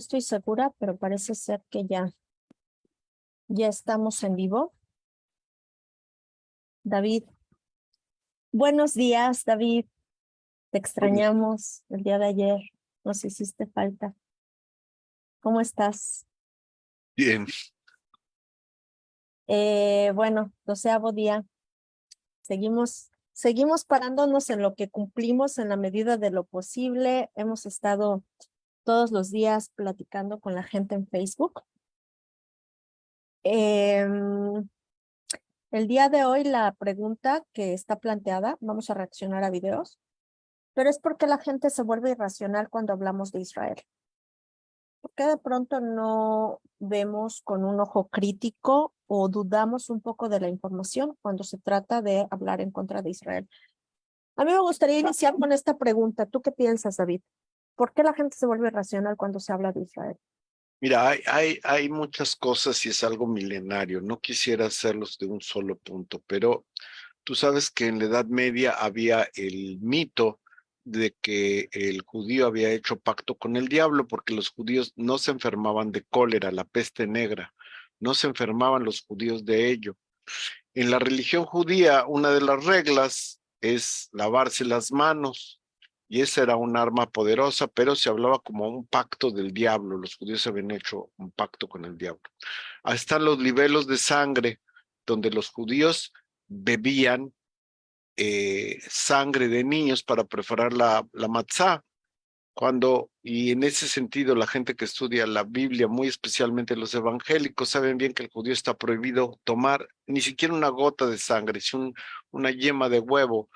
estoy segura, pero parece ser que ya estamos en vivo. David, buenos días, David. Te extrañamos el día de ayer. Nos hiciste falta. ¿Cómo estás? Bien, Bueno, 12º día. Seguimos parándonos en lo que cumplimos en la medida de lo posible. Hemos estado todos los días platicando con la gente en Facebook. El día de hoy la pregunta que está planteada, vamos a reaccionar a videos, pero es porque la gente se vuelve irracional cuando hablamos de Israel. ¿Por qué de pronto no vemos con un ojo crítico o dudamos un poco de la información cuando se trata de hablar en contra de Israel? A mí me gustaría iniciar con esta pregunta. ¿Tú qué piensas, David? ¿Por qué la gente se vuelve irracional cuando se habla de Israel? mira, hay muchas cosas y es algo milenario. No quisiera hacerlos de un solo punto, pero tú sabes que en la Edad Media había el mito de que el judío había hecho pacto con el diablo porque los judíos no se enfermaban de cólera, la peste negra. No se enfermaban los judíos de ello. En la religión judía, una de las reglas es lavarse las manos, y esa era un arma poderosa, pero se hablaba como un pacto del diablo. Los judíos habían hecho un pacto con el diablo. Ahí están los libelos de sangre, donde los judíos bebían sangre de niños para preparar la matzá. Y en ese sentido, la gente que estudia la Biblia, muy especialmente los evangélicos, saben bien que el judío está prohibido tomar ni siquiera una gota de sangre. Si una yema de huevo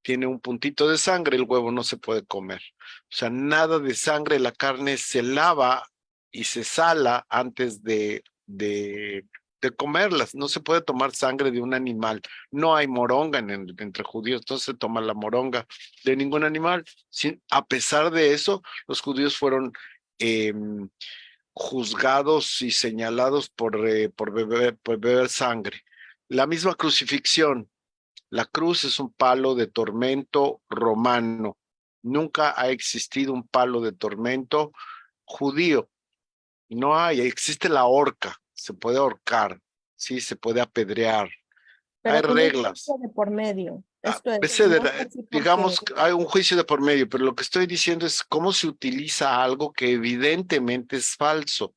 tiene un puntito de sangre, el huevo no se puede comer. O sea, nada de sangre, la carne se lava y se sala antes de comerlas. No se puede tomar sangre de un animal. No hay moronga entre judíos, entonces se toma la moronga de ningún animal. A pesar de eso, los judíos fueron eh, juzgados y señalados por beber sangre. La misma crucifixión. La cruz es un palo de tormento romano. Nunca ha existido un palo de tormento judío. No hay, existe la horca, se puede ahorcar, sí, se puede apedrear. Hay Pero con un reglas. juicio de por medio. Esto es, Veces, no es así porque digamos, hay un juicio de por medio, pero lo que estoy diciendo es cómo se utiliza algo que evidentemente es falso.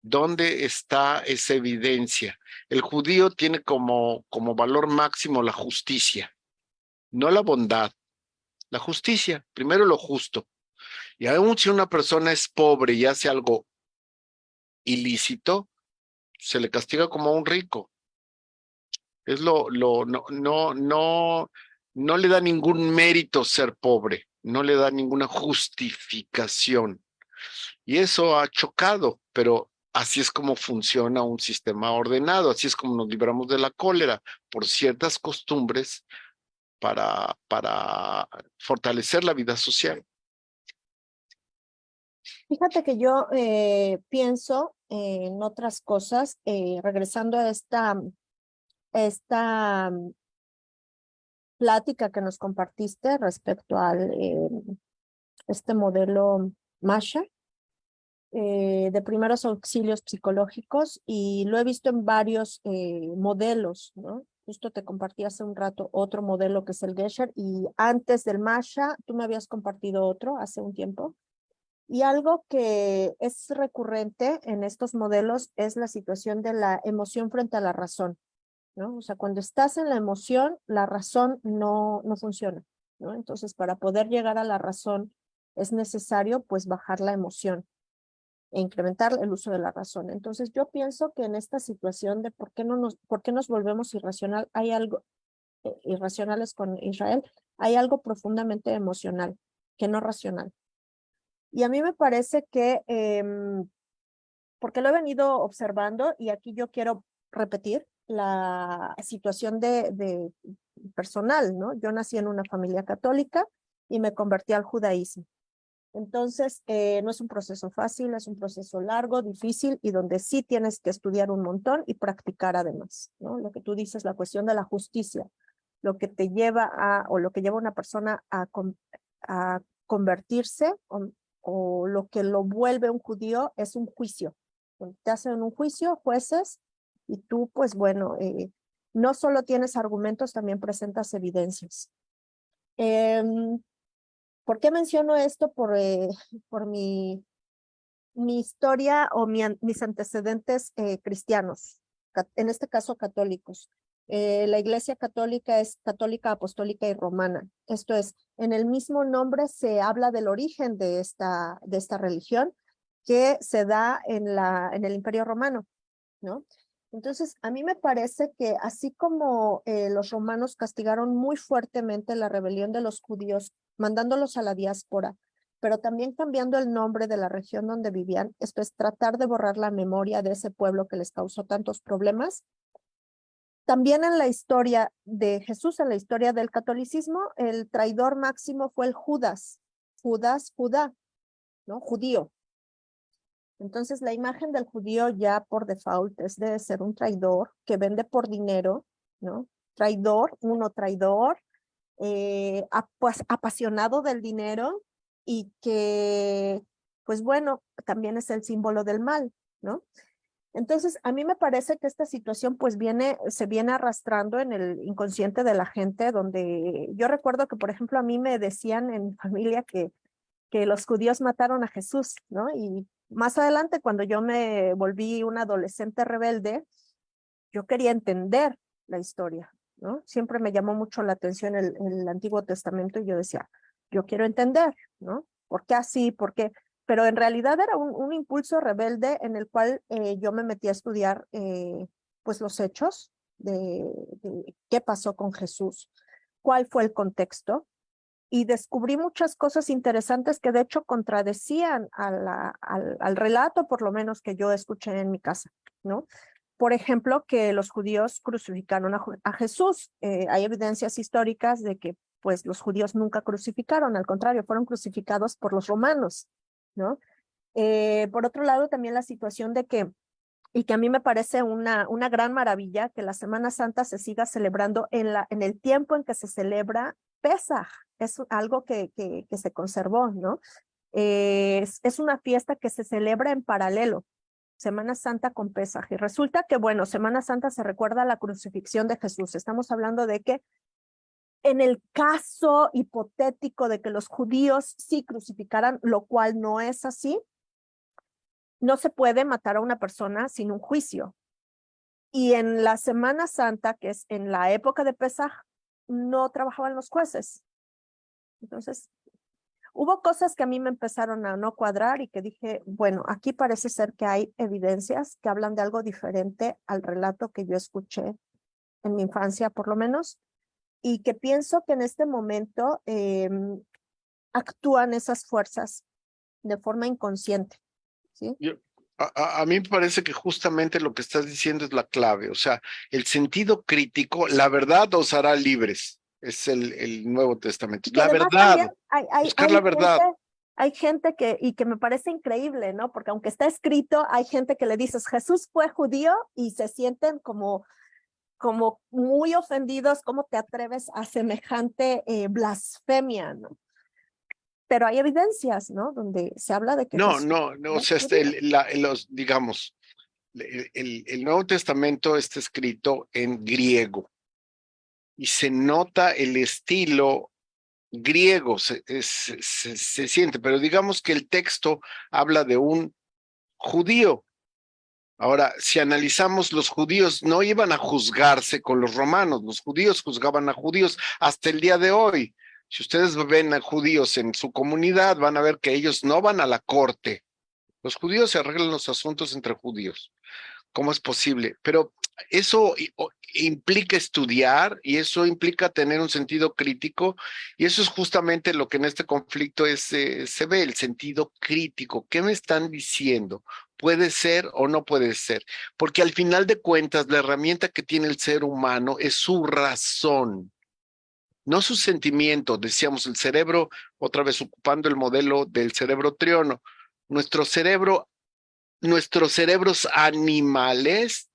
¿Dónde está esa evidencia? El judío tiene como valor máximo la justicia, no la bondad, la justicia, primero lo justo. Y aún si una persona es pobre y hace algo ilícito, se le castiga como a un rico. Es no le da ningún mérito ser pobre, no le da ninguna justificación. Y eso ha chocado, pero así es como funciona un sistema ordenado, así es como nos libramos de la cólera, por ciertas costumbres para fortalecer la vida social. fíjate que yo pienso en otras cosas, regresando a esta plática que nos compartiste respecto al este modelo Masha de primeros auxilios psicológicos, y lo he visto en varios modelos, ¿no? Justo te compartí hace un rato otro modelo que es el Gesher, y antes del Masha tú me habías compartido otro hace un tiempo. Y algo que es recurrente en estos modelos es la situación de la emoción frente a la razón, ¿no? O sea, cuando estás en la emoción, la razón no funciona, ¿no? Entonces, para poder llegar a la razón es necesario, pues, bajar la emoción e incrementar el uso de la razón. Entonces, yo pienso que en esta situación de por qué nos volvemos irracional, hay algo, irracionales con Israel, hay algo profundamente emocional, que no racional. Y a mí me parece que, porque lo he venido observando, y aquí yo quiero repetir la situación de personal, ¿no? Yo nací en una familia católica y me convertí al judaísmo. Entonces, no es un proceso fácil, es un proceso largo, difícil, y donde sí tienes que estudiar un montón y practicar además, ¿no? Lo que tú dices, la cuestión de la justicia, lo que te lleva o lo que lleva a una persona a convertirse o lo que lo vuelve un judío es un juicio. Te hacen un juicio, jueces, y tú, pues bueno, no solo tienes argumentos, también presentas evidencias. ¿Por qué menciono esto? Por mi historia o mis antecedentes cristianos, en este caso católicos. La Iglesia Católica es católica, apostólica y romana. Esto es, en el mismo nombre se habla del origen de esta religión que se da en el Imperio Romano, ¿no? Entonces, a mí me parece que así como los romanos castigaron muy fuertemente la rebelión de los judíos, mandándolos a la diáspora, pero también cambiando el nombre de la región donde vivían, esto es tratar de borrar la memoria de ese pueblo que les causó tantos problemas. También en la historia de Jesús, en la historia del catolicismo, el traidor máximo fue el Judas, Judá, ¿no? Judío. Entonces, la imagen del judío ya por default es de ser un traidor que vende por dinero, ¿no? Traidor, apasionado del dinero y que, pues bueno, también es el símbolo del mal, ¿no? Entonces, a mí me parece que esta situación pues se viene arrastrando en el inconsciente de la gente, donde yo recuerdo que, por ejemplo, a mí me decían en mi familia que los judíos mataron a Jesús, ¿no? Y más adelante, cuando yo me volví una adolescente rebelde, yo quería entender la historia, ¿no? Siempre me llamó mucho la atención el Antiguo Testamento y yo decía, yo quiero entender, ¿no? ¿Por qué así? ¿Por qué? Pero en realidad era un impulso rebelde en el cual yo me metí a estudiar pues los hechos de qué pasó con Jesús, cuál fue el contexto, y descubrí muchas cosas interesantes que de hecho contradecían al relato, por lo menos que yo escuché en mi casa, ¿no? Por ejemplo, que los judíos crucificaron a Jesús. Hay evidencias históricas de que pues los judíos nunca crucificaron, al contrario, fueron crucificados por los romanos, ¿no? Por otro lado, también la situación de que y que a mí me parece una gran maravilla que la Semana Santa se siga celebrando en el tiempo en que se celebra Pesaj. Es algo que se conservó, ¿no? Es una fiesta que se celebra en paralelo, Semana Santa con Pesaj. Y resulta que, bueno, Semana Santa se recuerda la crucifixión de Jesús. Estamos hablando de que en el caso hipotético de que los judíos sí crucificaran, lo cual no es así, no se puede matar a una persona sin un juicio. Y en la Semana Santa, que es en la época de Pesaj, no trabajaban los jueces. Entonces, hubo cosas que a mí me empezaron a no cuadrar y que dije, bueno, aquí parece ser que hay evidencias que hablan de algo diferente al relato que yo escuché en mi infancia, por lo menos, y que pienso que en este momento actúan esas fuerzas de forma inconsciente, ¿sí? A mí me parece que justamente lo que estás diciendo es la clave, o sea, el sentido crítico, la verdad os hará libres, es el Nuevo Testamento, Y la además verdad, también buscar la verdad. hay gente que me parece increíble, ¿no? Porque aunque está escrito, hay gente que le dices, Jesús fue judío y se sienten como muy ofendidos, ¿cómo te atreves a semejante blasfemia, ¿no? Pero hay evidencias, ¿no? Donde se habla de que No, Jesús no, no, o fue sea, judío. digamos, el Nuevo Testamento está escrito en griego y se nota el estilo griego, se siente, pero digamos que el texto habla de un judío. Ahora, si analizamos, los judíos no iban a juzgarse con los romanos, los judíos juzgaban a judíos hasta el día de hoy. Si ustedes ven a judíos en su comunidad, van a ver que ellos no van a la corte. Los judíos se arreglan los asuntos entre judíos. ¿Cómo es posible? Pero eso implica estudiar y eso implica tener un sentido crítico y eso es justamente lo que en este conflicto se ve, el sentido crítico. ¿Qué me están diciendo? ¿Puede ser o no puede ser? Porque al final de cuentas, la herramienta que tiene el ser humano es su razón, no su sentimiento. Decíamos el cerebro, otra vez ocupando el modelo del cerebro triono. Nuestro cerebro Nuestros cerebros animales,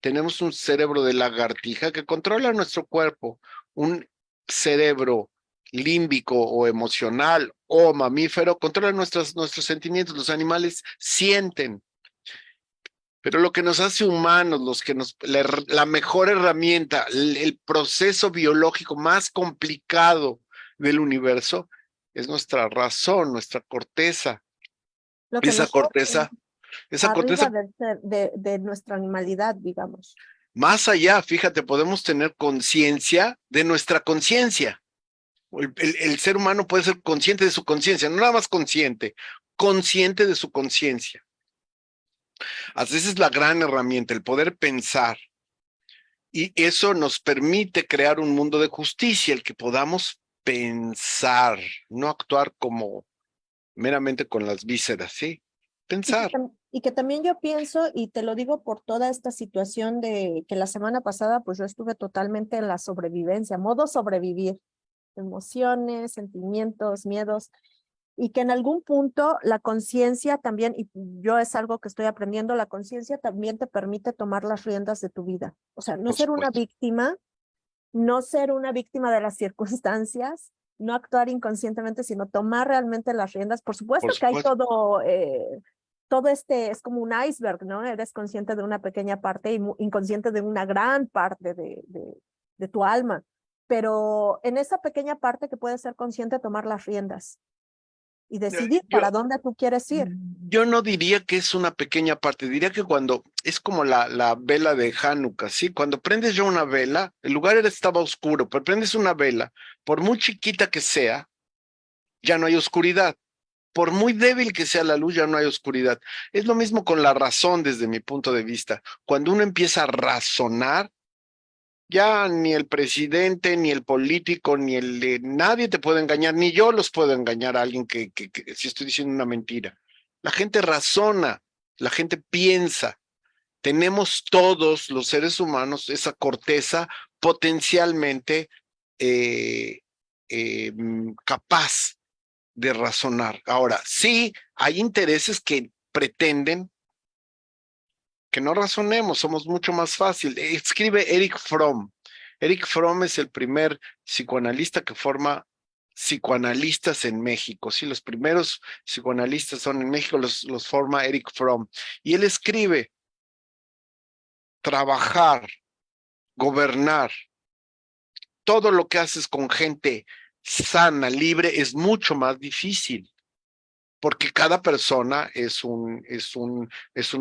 tenemos un cerebro de lagartija que controla nuestro cuerpo, un cerebro límbico o emocional o mamífero, controla nuestros sentimientos. Los animales sienten. Pero lo que nos hace humanos, la mejor herramienta, el proceso biológico más complicado del universo, es nuestra razón, nuestra corteza. Lo que Esa nos pone corteza, esa corteza, arriba de nuestra animalidad, digamos. más allá, fíjate, podemos tener conciencia de nuestra conciencia. El ser humano puede ser consciente de su conciencia, no nada más consciente, consciente de su conciencia. Así esa es la gran herramienta, el poder pensar. Y eso nos permite crear un mundo de justicia, el que podamos pensar, no actuar como meramente con las vísceras, ¿sí? Pensar. Y que también yo pienso, y te lo digo por toda esta situación de que la semana pasada, pues yo estuve totalmente en la sobrevivencia, modo sobrevivir, emociones, sentimientos, miedos, y que en algún punto la conciencia también, y yo es algo que estoy aprendiendo, la conciencia también te permite tomar las riendas de tu vida. O sea, no Por ser una supuesto. víctima, no ser una víctima de las circunstancias, no actuar inconscientemente, sino tomar realmente las riendas. Por Por supuesto que hay supuesto. todo este, es como un iceberg, ¿no? Eres consciente de una pequeña parte y inconsciente de una gran parte de tu alma, pero en esa pequeña parte que puedes ser consciente, tomar las riendas y decidir para Yo, dónde tú quieres ir. yo no diría que es una pequeña parte, diría que cuando es como la vela de Hanukkah, ¿sí? Cuando prendes ya una vela, el lugar estaba oscuro, pero prendes una vela, por muy chiquita que sea, ya no hay oscuridad. Por muy débil que sea la luz, ya no hay oscuridad. Es lo mismo con la razón desde mi punto de vista. Cuando uno empieza a razonar, ya ni el presidente, ni el político, nadie te puede engañar, ni yo los puedo engañar a alguien que si estoy diciendo una mentira. La gente razona, la gente piensa. Tenemos todos los seres humanos esa corteza potencialmente eh, capaz de razonar. Ahora, sí, hay intereses que pretenden que no razonemos, somos mucho más fácil. Escribe Eric Fromm. Eric Fromm es el primer psicoanalista que forma psicoanalistas en México. Sí, los primeros psicoanalistas son en México, los forma Eric Fromm. Y él escribe, trabajar, gobernar, todo lo que haces con gente sana, libre, es mucho más difícil. Porque cada persona es un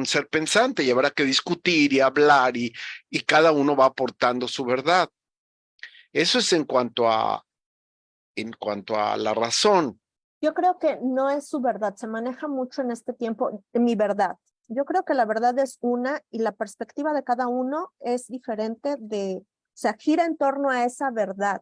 ser pensante y habrá que discutir y hablar y cada uno va aportando su verdad. Eso es en cuanto a la razón. Yo creo que no es su verdad, se maneja mucho en este tiempo mi verdad. Yo creo que la verdad es una y la perspectiva de cada uno es diferente o sea, gira en torno a esa verdad,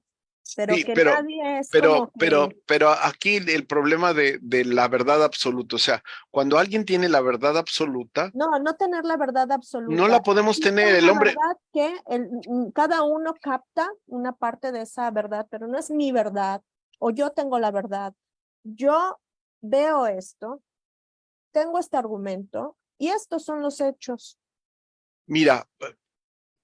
pero Sí, que nadie es como que, pero aquí el problema de la verdad absoluta, o sea, cuando alguien tiene la verdad absoluta, no tener la verdad no la absoluta. podemos Existe tener. El una hombre, verdad que cada uno capta una parte de esa verdad, pero no es mi verdad o yo tengo la verdad. Yo veo esto, tengo este argumento y estos son los hechos. mira,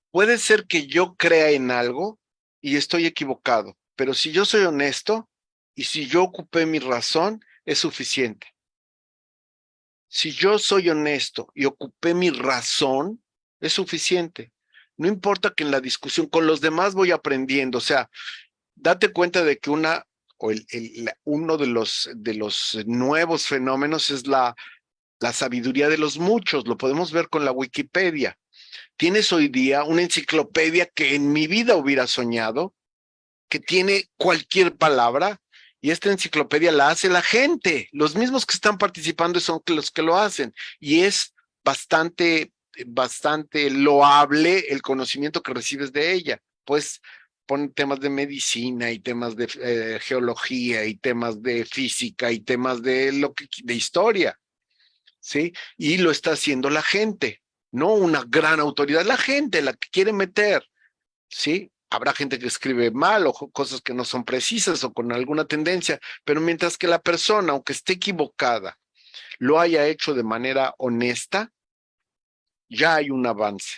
puede ser que yo crea en algo y estoy equivocado, pero si yo soy honesto y si yo ocupé mi razón, es suficiente. Si yo soy honesto y ocupé mi razón, es suficiente. No importa que en la discusión con los demás voy aprendiendo, o sea, date cuenta de que uno de los nuevos fenómenos es la sabiduría de los muchos, lo podemos ver con la Wikipedia. Tienes hoy día una enciclopedia que en mi vida hubiera soñado, que tiene cualquier palabra, y esta enciclopedia la hace la gente. Los mismos que están participando son los que lo hacen, y es bastante loable el conocimiento que recibes de ella. Pues pone temas de medicina y temas de geología y temas de física y temas de historia, ¿sí? Y lo está haciendo la gente, no una gran autoridad, la gente, la que quiere meter, ¿sí? Habrá gente que escribe mal o cosas que no son precisas o con alguna tendencia, pero mientras que la persona, aunque esté equivocada, lo haya hecho de manera honesta, ya hay un avance.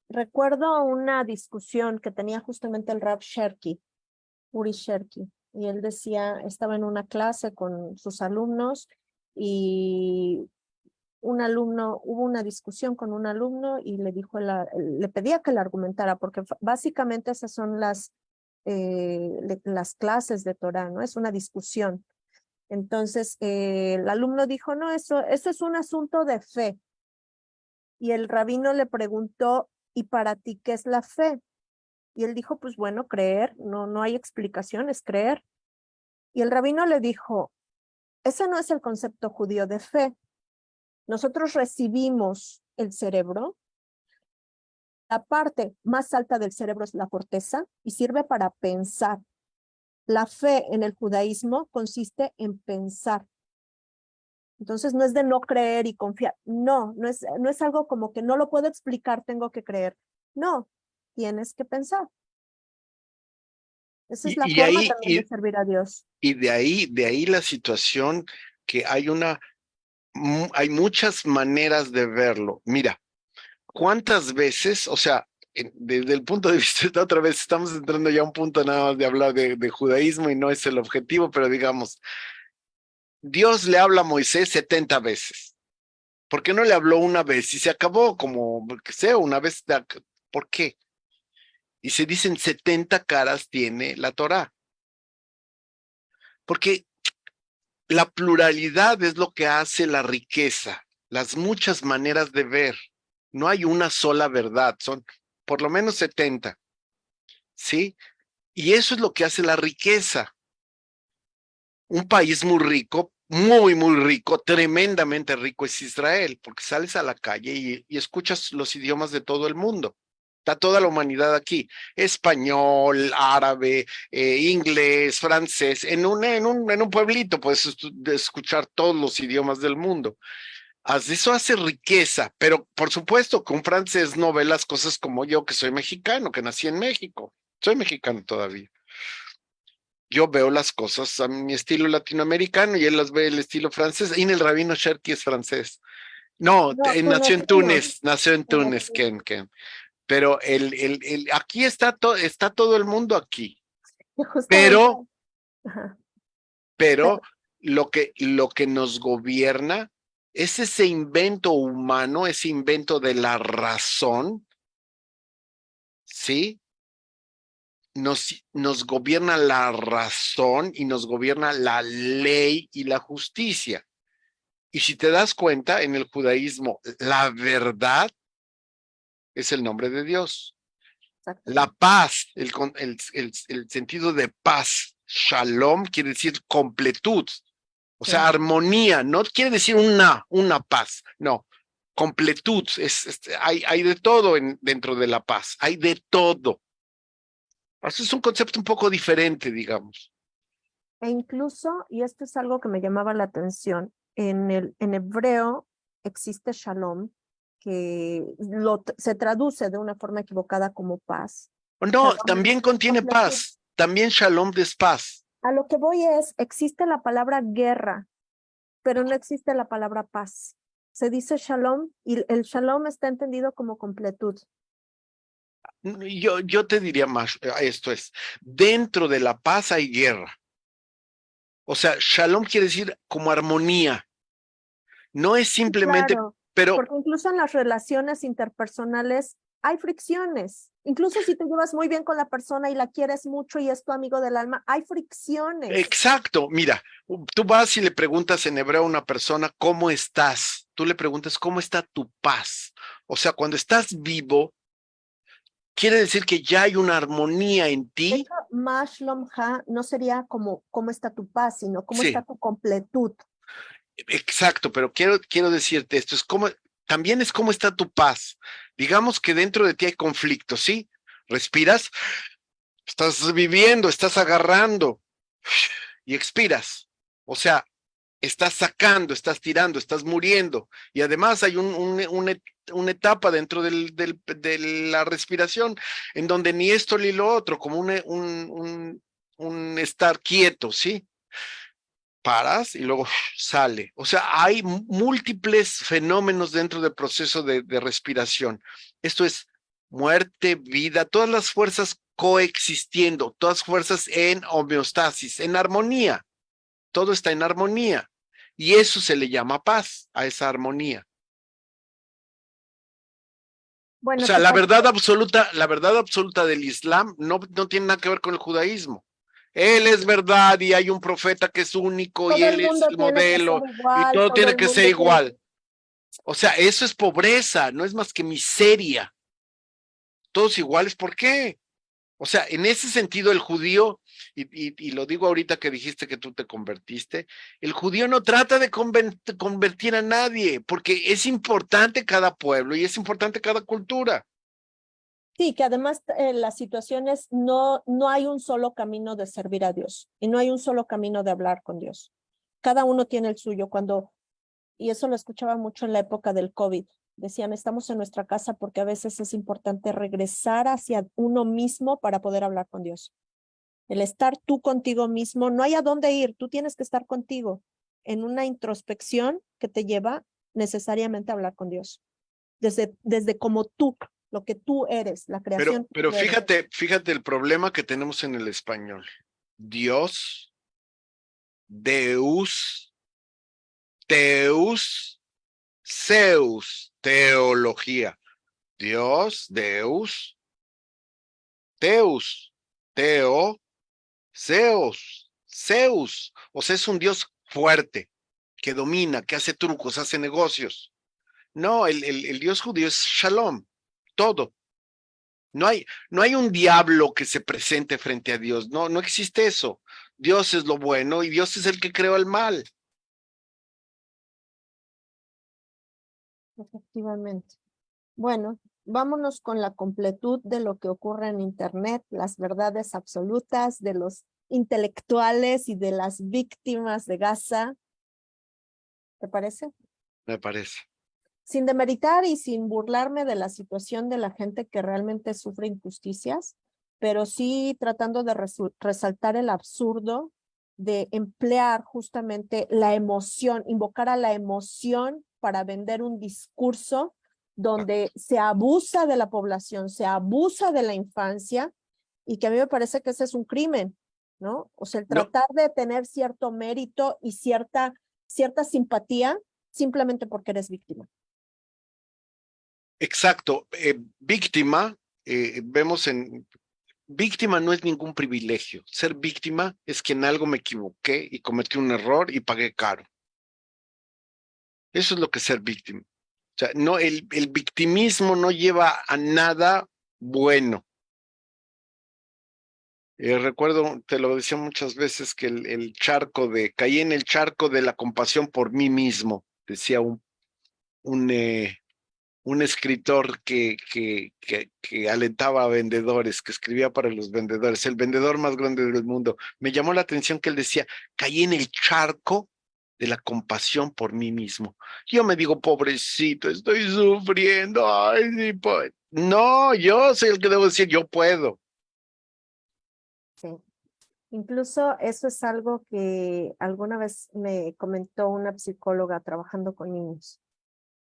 Recuerdo una discusión que tenía justamente el Rav Cherki Uri Sherki. Y él decía, estaba en una clase con sus alumnos y hubo una discusión con un alumno y le dijo, le pedía que le argumentara, porque básicamente esas son las clases de Torah, ¿no? Es una discusión. Entonces, el alumno dijo, no, eso es un asunto de fe. Y el rabino le preguntó, ¿y para ti qué es la fe? Y él dijo, pues bueno, creer, no hay explicaciones, creer. Y el rabino le dijo, ese no es el concepto judío de fe. Nosotros recibimos el cerebro. La parte más alta del cerebro es la corteza y sirve para pensar. La fe en el judaísmo consiste en pensar. Entonces no es de no creer y confiar. No es algo como que no lo puedo explicar, tengo que creer. No, tienes que pensar. Esa es la Y forma ahí, también de servir a Dios. y de ahí la situación que hay muchas maneras de verlo. Mira, ¿cuántas veces, o sea, desde el punto de vista de otra vez, estamos entrando ya a un punto nada más de hablar de judaísmo y no es el objetivo, pero digamos, Dios le habla a Moisés 70 veces. ¿Por qué no le habló una vez y se acabó como, que sea, una vez? ¿Por qué? Y se dicen 70 caras tiene la Torá. Porque la pluralidad es lo que hace la riqueza, las muchas maneras de ver. No hay una sola verdad, son por lo menos 70, ¿sí? Y eso es lo que hace la riqueza. Un país muy rico, muy rico, tremendamente rico es Israel, porque sales a la calle y escuchas los idiomas de todo el mundo. Está toda la humanidad aquí, español, árabe, inglés, francés, en un pueblito puedes escuchar todos los idiomas del mundo. Eso hace riqueza, pero por supuesto que un francés no ve las cosas como yo, que soy mexicano, que nací en México. Soy mexicano todavía. Yo veo las cosas a mi estilo latinoamericano y él las ve el estilo francés. Y en el rabino Cherky es francés. No, No, tú no, nació en Túnez, nació en tú no. Túnez, Ken. Pero aquí está todo el mundo aquí. Justamente, Pero, ajá, pero pero lo que nos gobierna es ese invento humano, ese invento de la razón, ¿sí? Nos gobierna la razón y nos gobierna la ley y la justicia. Y si te das cuenta, en el judaísmo, la verdad es el nombre de Dios. La exactamente. paz, el sentido de paz, shalom, quiere decir completud, o Sí. sea, armonía, no quiere decir una paz, no, completud, hay de todo dentro de la paz, hay de todo. Eso es un concepto un poco diferente, digamos. E incluso, y esto es algo que me llamaba la atención, en hebreo existe shalom, que se traduce de una forma equivocada como paz. No, Shalom es también contiene completud. paz, también shalom es paz. A lo que voy es, existe la palabra guerra, pero no existe la palabra paz. Se dice shalom y el shalom está entendido como completud. Yo te diría más, esto es, dentro de la paz hay guerra. O sea, shalom quiere decir como armonía. No es Sí, simplemente, claro, pero porque incluso en las relaciones interpersonales hay fricciones. Incluso si te llevas muy bien con la persona y la quieres mucho y es tu amigo del alma, hay fricciones. exacto, mira, tú vas y le preguntas en hebreo a una persona, ¿cómo estás? Tú le preguntas, ¿cómo está tu paz? O sea, cuando estás vivo, quiere decir que ya hay una armonía en De ti. hecho, Mashlom Ha no sería como cómo está tu paz, sino cómo está Sí, tu completud. exacto, pero quiero decirte esto, también es cómo está tu paz. Digamos que dentro de ti hay conflicto, ¿sí? Respiras, estás viviendo, estás agarrando y expiras. O sea, estás sacando, estás tirando, estás muriendo. Y además hay una etapa dentro de la respiración en donde ni esto ni lo otro, como un estar quieto, ¿sí? Paras y luego sale. O sea, hay múltiples fenómenos dentro del proceso de respiración. Esto es muerte, vida, todas las fuerzas coexistiendo, todas fuerzas en homeostasis, en armonía. Todo está en armonía. Y eso se le llama paz, a esa armonía. O Bueno, sea, ¿te parece? la verdad absoluta del Islam no tiene nada que ver con el judaísmo. Él es verdad y hay un profeta que es único y Todo el él es mundo el tiene que ser modelo y igual, todo todo tiene el que ser mundo tiene igual. O sea, eso es pobreza, no es más que miseria. Todos iguales, ¿por qué? O sea, en ese sentido el judío, y lo digo ahorita que dijiste que tú te convertiste, el judío no trata de convertir a nadie, porque es importante cada pueblo y es importante cada cultura. Sí, que además las situaciones no hay un solo camino de servir a Dios y no hay un solo camino de hablar con Dios. Cada uno tiene el suyo. Y eso lo escuchaba mucho en la época del COVID. Decían, estamos en nuestra casa porque a veces es importante regresar hacia uno mismo para poder hablar con Dios. El estar tú contigo mismo, no hay a dónde ir, tú tienes que estar contigo en una introspección que te lleva necesariamente a hablar con Dios. Desde como tú, lo que tú eres, la creación que Pero tú eres. fíjate el problema que tenemos en el español. Dios, Deus, Teus, Zeus, teología. Dios, Deus, Teus, Teo, Zeus, Zeus. O sea, es un Dios fuerte, que domina, que hace trucos, hace negocios. No, el Dios judío es Shalom, todo. No hay un diablo que se presente frente a Dios. No existe eso. Dios es lo bueno y Dios es el que creó el mal. Efectivamente. Bueno, vámonos con la completud de lo que ocurre en Internet, las verdades absolutas de los intelectuales y de las víctimas de Gaza. ¿Te parece? Me parece. Sin demeritar y sin burlarme de la situación de la gente que realmente sufre injusticias, pero sí tratando de resaltar el absurdo de emplear justamente la emoción, invocar a la emoción para vender un discurso donde se abusa de la población, se abusa de la infancia y que a mí me parece que ese es un crimen, ¿no? O sea, el No, tratar de tener cierto mérito y cierta simpatía simplemente porque eres víctima. exacto. Víctima, vemos en víctima no es ningún privilegio. Ser víctima es que en algo me equivoqué y cometí un error y pagué caro. Eso es lo que es ser víctima. O sea, no, el victimismo no lleva a nada bueno. Recuerdo, te lo decía muchas veces, que caí en el charco de la compasión por mí mismo, decía un, eh, un escritor que alentaba a vendedores, que escribía para los vendedores, el vendedor más grande del mundo. Me llamó la atención que él decía, caí en el charco de la compasión por mí mismo. Yo me digo, pobrecito, estoy sufriendo. Ay, sí, pues. No, yo soy el que debo decir, yo puedo. Sí. Incluso eso es algo que alguna vez me comentó una psicóloga trabajando con niños.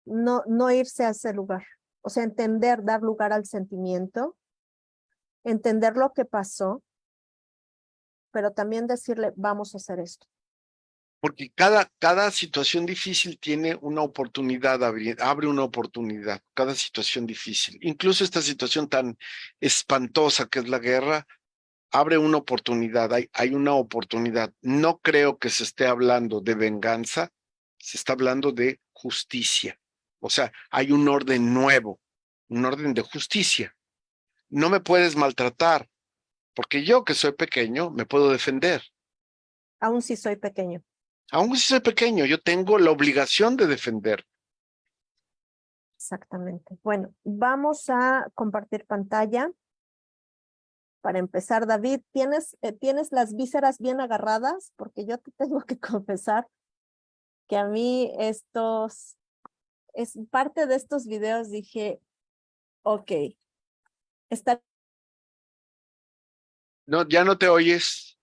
No irse a ese lugar. O sea, entender, dar lugar al sentimiento, entender lo que pasó, pero también decirle, vamos a hacer esto. Porque cada situación difícil tiene una oportunidad, abre una oportunidad, cada situación difícil. Incluso esta situación tan espantosa que es la guerra, abre una oportunidad, hay una oportunidad. No creo que se esté hablando de venganza, se está hablando de justicia. O sea, hay un orden nuevo, un orden de justicia. No me puedes maltratar, porque yo que soy pequeño me puedo defender. Aún si soy pequeño. Aún si soy pequeño, yo tengo la obligación de defender. Exactamente. Bueno, vamos a compartir pantalla. Para empezar, David, ¿tienes las vísceras bien agarradas? Porque yo te tengo que confesar que a mí es parte de estos videos dije, ok, está. No, ya no te oyes.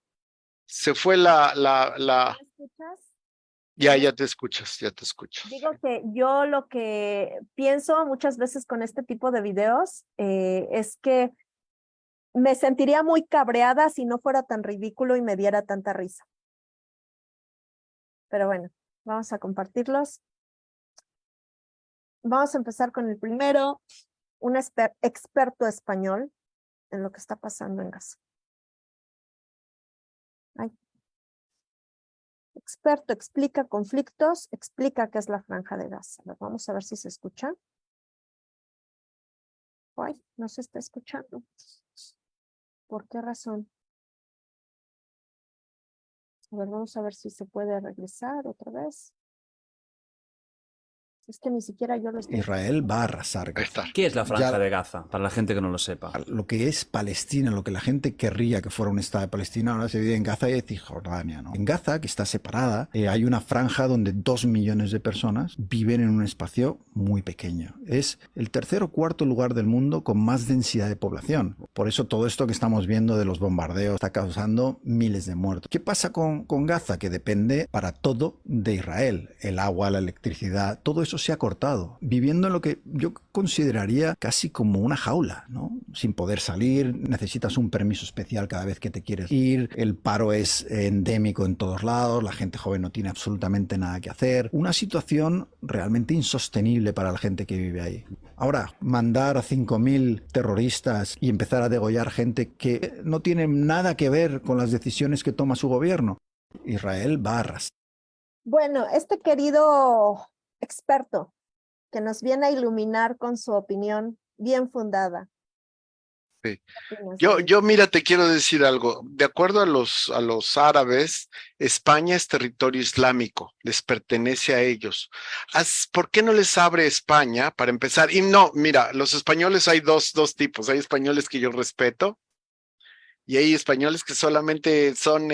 Se fue ¿Me escuchas? Ya, ya te escuchas, ya te escuchas. Digo que yo lo que pienso muchas veces con este tipo de videos es que me sentiría muy cabreada si no fuera tan ridículo y me diera tanta risa. Pero bueno, vamos a compartirlos. Vamos a empezar con el primero, un experto español en lo que está pasando en Gaza. Ay. Experto explica conflictos, explica qué es la Franja de Gaza. Vamos a ver si se escucha. Ay, no se está escuchando. ¿Por qué razón? A ver, vamos a ver si se puede regresar otra vez. Es que ni siquiera yo lo estoy. Israel va a arrasar Ahí Gaza. está. ¿Qué es la Franja Ya- de Gaza? Para la gente que no lo sepa. Lo que es Palestina, lo que la gente querría que fuera un Estado de Palestina, ahora se divide en Gaza y Cisjordania, ¿no? En Gaza, que está separada, hay una franja donde 2 millones de personas viven en un espacio muy pequeño. Es el tercer o cuarto lugar del mundo con más densidad de población. Por eso todo esto que estamos viendo de los bombardeos está causando miles de muertos. ¿Qué pasa con Gaza? Que depende para todo de Israel. El agua, la electricidad, todo eso se ha cortado. Viviendo en lo que yo consideraría casi como una jaula, ¿no? Sin poder salir, necesitas un permiso especial cada vez que te quieres ir, el paro es endémico en todos lados, la gente joven no tiene absolutamente nada que hacer. Una situación realmente insostenible para la gente que vive ahí. Ahora, mandar a 5.000 terroristas y empezar a degollar gente que no tiene nada que ver con las decisiones que toma su gobierno. Israel va a arrasar. Bueno, este querido experto que nos viene a iluminar con su opinión bien fundada. Sí. ¿Qué opinas, Yo, David? mira, te quiero decir algo. De acuerdo a los árabes, España es territorio islámico, les pertenece a ellos. ¿Por qué no les abre España para empezar? Y no, mira, los españoles hay dos tipos. Hay españoles que yo respeto y hay españoles que solamente son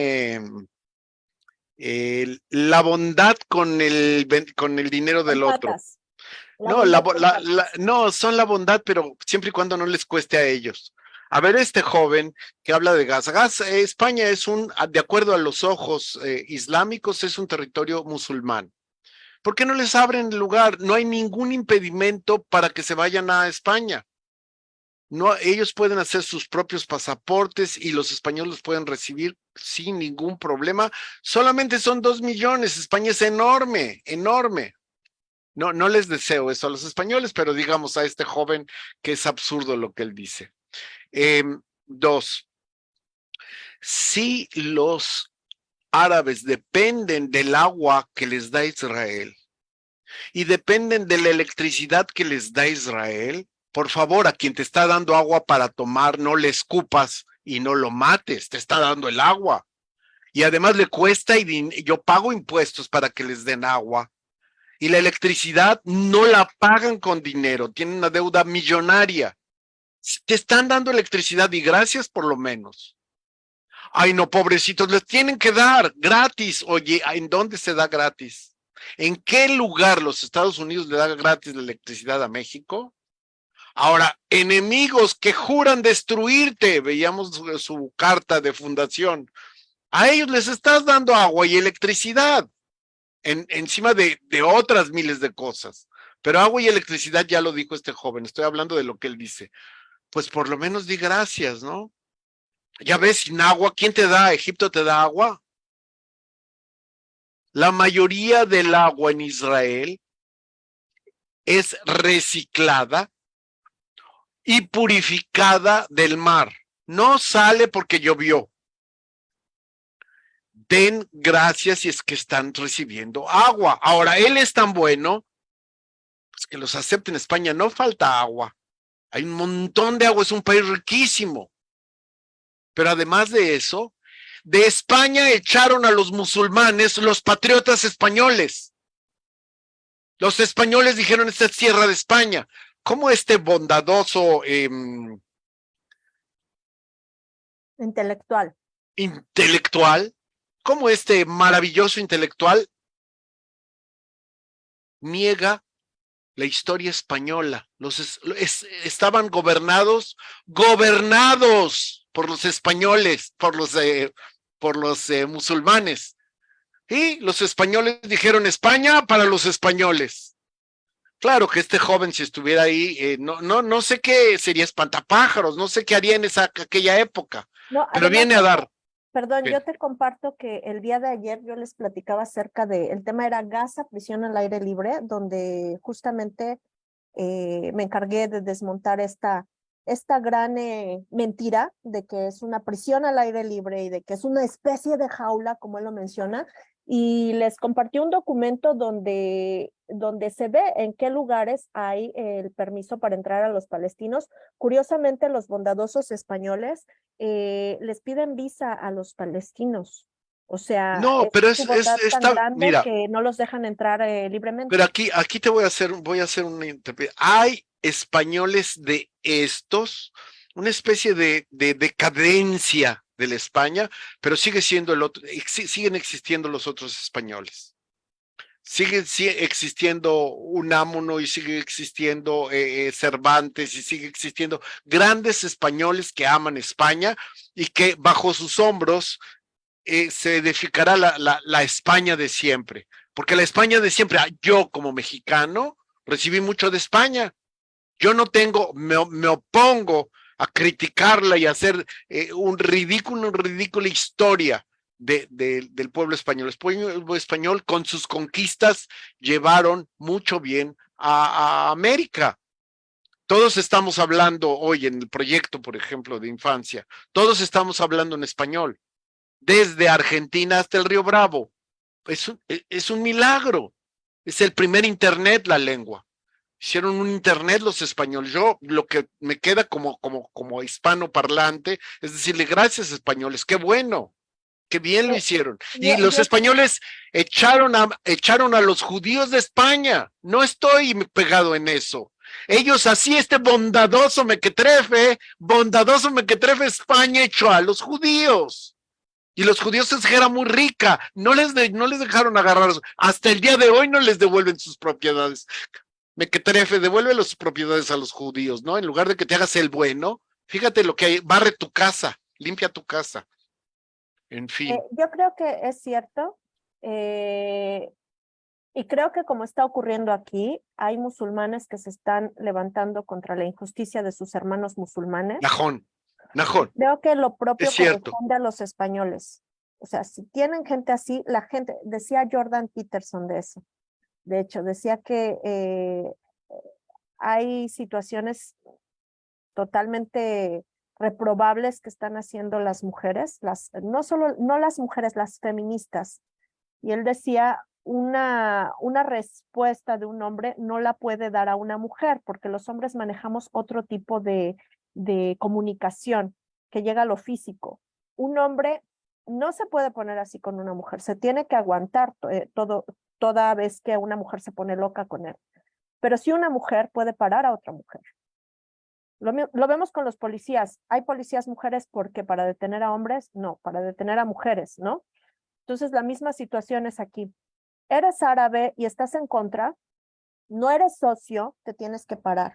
la bondad con el dinero del otro. Patas. La No, bondad con patas. no, son la bondad, pero siempre y cuando no les cueste a ellos. A ver, este joven que habla de Gaza. España es de acuerdo a los ojos islámicos, es un territorio musulmán. ¿Por qué no les abren el lugar? No hay ningún impedimento para que se vayan a España. No, ellos pueden hacer sus propios pasaportes y los españoles los pueden recibir sin ningún problema. Solamente son 2 millones. España es enorme, enorme. No les deseo eso a los españoles, pero digamos a este joven que es absurdo lo que él dice. 2, si los árabes dependen del agua que les da Israel y dependen de la electricidad que les da Israel, por favor, a quien te está dando agua para tomar, no le escupas y no lo mates, te está dando el agua. Y además le cuesta y yo pago impuestos para que les den agua. Y la electricidad no la pagan con dinero, tienen una deuda millonaria. Te están dando electricidad y gracias por lo menos. Ay, no, pobrecitos, les tienen que dar gratis. Oye, ¿en dónde se da gratis? ¿En qué lugar los Estados Unidos le da gratis la electricidad a México? Ahora, enemigos que juran destruirte, veíamos su carta de fundación, a ellos les estás dando agua y electricidad. Encima de otras miles de cosas. Pero agua y electricidad ya lo dijo este joven, estoy hablando de lo que él dice. Pues por lo menos di gracias, ¿no? Ya ves, sin agua, ¿quién te da? ¿Egipto te da agua? La mayoría del agua en Israel es reciclada y purificada del mar. No sale porque llovió. Den gracias si es que están recibiendo agua. Ahora, él es tan bueno, pues que los acepten. En España no falta agua. Hay un montón de agua, es un país riquísimo. Pero además de eso, de España echaron a los musulmanes, los patriotas españoles. Los españoles dijeron, esta es tierra de España. ¿Cómo este bondadoso Intelectual. intelectual, cómo este maravilloso intelectual niega la historia española? Estaban gobernados por los españoles, por los musulmanes. Y los españoles dijeron España para los españoles. Claro que este joven, si estuviera ahí, no sé qué sería espantapájaros, no sé qué haría en aquella época, No, pero además, viene a dar. perdón, Bien. yo te comparto que el día de ayer yo les platicaba acerca de, el tema era Gaza, prisión al aire libre, donde justamente me encargué de desmontar esta gran mentira de que es una prisión al aire libre y de que es una especie de jaula, como él lo menciona, y les compartí un documento donde se ve en qué lugares hay el permiso para entrar a los palestinos. Curiosamente, los bondadosos españoles les piden visa a los palestinos. O sea, No, es pero su bondad tan grande mira, que no los dejan entrar libremente. pero aquí te voy a hacer una interpretación. Hay españoles de estos, una especie de decadencia de la España, pero sigue siendo siguen existiendo los otros españoles. Sigue existiendo Unamuno y sigue existiendo Cervantes y sigue existiendo grandes españoles que aman España y que bajo sus hombros se edificará la España de siempre. Porque la España de siempre, yo como mexicano recibí mucho de España. Yo no tengo, me opongo a criticarla y hacer una ridícula historia del pueblo español. El pueblo español con sus conquistas llevaron mucho bien a América. Todos estamos hablando hoy en el proyecto, por ejemplo, de infancia, todos estamos hablando en español, desde Argentina hasta el Río Bravo. Es un milagro. Es el primer internet, la lengua. Hicieron un internet los españoles. Yo lo que me queda como hispano parlante es decirle gracias españoles, qué bueno, qué bien lo hicieron. Y los Yo españoles echaron a los judíos de España. No estoy pegado en eso. Ellos así, bondadoso mequetrefe España echó a los judíos. Y los judíos es que era muy rica, no les dejaron agarrar, hasta el día de hoy no les devuelven sus propiedades. Mequetrefe, devuelve las propiedades a los judíos, ¿no? En lugar de que te hagas el bueno, fíjate lo que hay, barre tu casa, limpia tu casa, en fin. Yo creo que es cierto, eh, y creo que como está ocurriendo aquí, hay musulmanes que se están levantando contra la injusticia de sus hermanos musulmanes. Najón, Y Najón, creo que lo es propio cierto. corresponde a los españoles. O sea, si tienen gente así, la gente, decía Jordan Peterson de eso. De hecho, decía que hay situaciones totalmente reprobables que están haciendo las mujeres, no las mujeres, las feministas. Y él decía, una respuesta de un hombre no la puede dar a una mujer, porque los hombres manejamos otro tipo de comunicación que llega a lo físico. Un hombre no se puede poner así con una mujer, se tiene que aguantar toda vez que una mujer se pone loca con él. Pero si una mujer puede parar a otra mujer. Lo vemos con los policías. Hay policías mujeres porque para detener a hombres, no, para detener a mujeres, ¿no? Entonces la misma situación es aquí. Eres árabe y estás en contra, no eres socio, te tienes que parar.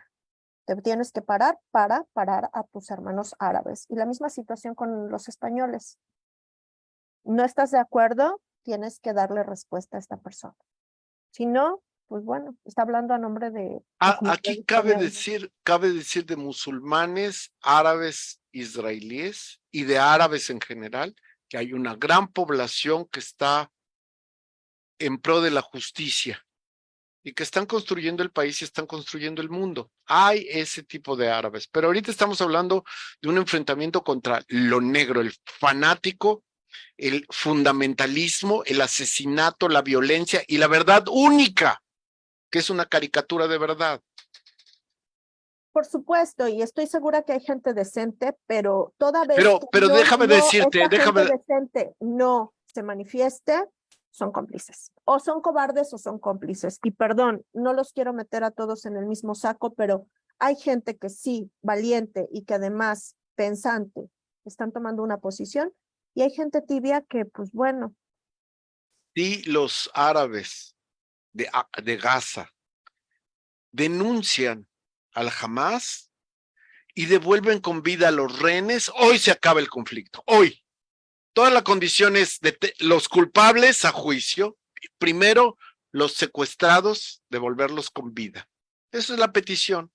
Te tienes que parar para parar a tus hermanos árabes. Y la misma situación con los españoles. No estás de acuerdo, tienes que darle respuesta a esta persona. Si no, pues bueno, está hablando a nombre de la comunidad Aquí española. cabe decir de musulmanes, árabes, israelíes y de árabes en general, que hay una gran población que está en pro de la justicia y que están construyendo el país y están construyendo el mundo. Hay ese tipo de árabes, pero ahorita estamos hablando de un enfrentamiento contra lo negro, el fanático, el fundamentalismo, el asesinato, la violencia y la verdad única, que es una caricatura de verdad. Por supuesto, y estoy segura que hay gente decente, pero toda vez Pero déjame decirte, esta gente decente no se manifieste, son cómplices. O son cobardes o son cómplices. Y perdón, no los quiero meter a todos en el mismo saco, pero hay gente que sí, valiente y que además pensante, están tomando una posición, y hay gente tibia que, pues bueno. si los árabes de Gaza denuncian al Hamas y devuelven con vida a los rehenes, hoy se acaba el conflicto, hoy. Todas las condiciones de los culpables a juicio, primero los secuestrados, devolverlos con vida. Esa es la petición.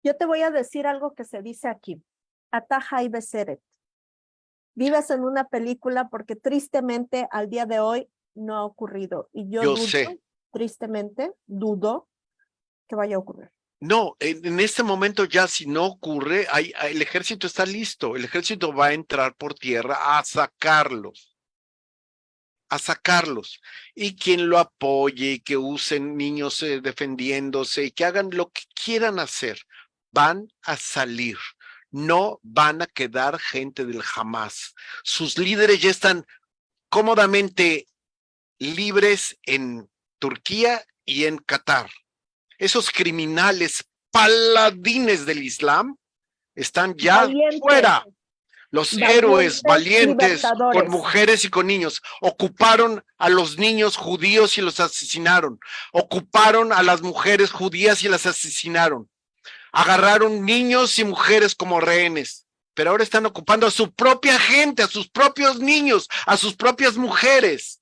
Yo te voy a decir algo que se dice aquí. Ataja y beseret. Vives en una película porque tristemente al día de hoy no ha ocurrido. Y yo Yo dudo, sé. tristemente, dudo que vaya a ocurrir. No, en este momento ya si no ocurre, el ejército está listo. El ejército va a entrar por tierra a sacarlos. A sacarlos. Y quien lo apoye y que usen niños defendiéndose y que hagan lo que quieran hacer, van a salir. No van a quedar gente del Hamas. Sus líderes ya están cómodamente libres en Turquía y en Qatar. Esos criminales paladines del Islam están ya Valientes, fuera. Los héroes valientes con libertadores. mujeres y con niños ocuparon a los niños judíos y los asesinaron. Ocuparon a las mujeres judías y las asesinaron. Agarraron niños y mujeres como rehenes. Pero ahora están ocupando a su propia gente, a sus propios niños, a sus propias mujeres.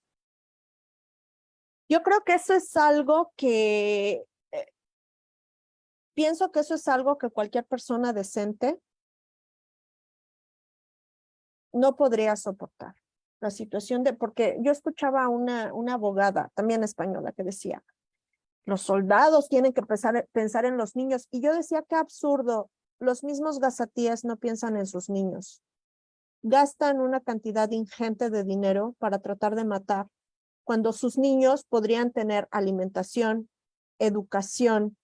Yo creo que eso es algo que, pienso que eso es algo que cualquier persona decente no podría soportar. La situación de, porque yo escuchaba a una abogada, también española, que decía, los soldados tienen que pensar en los niños. Y yo decía, qué absurdo, los mismos gazatíes no piensan en sus niños. Gastan una cantidad ingente de dinero para tratar de matar, cuando sus niños podrían tener alimentación, educación,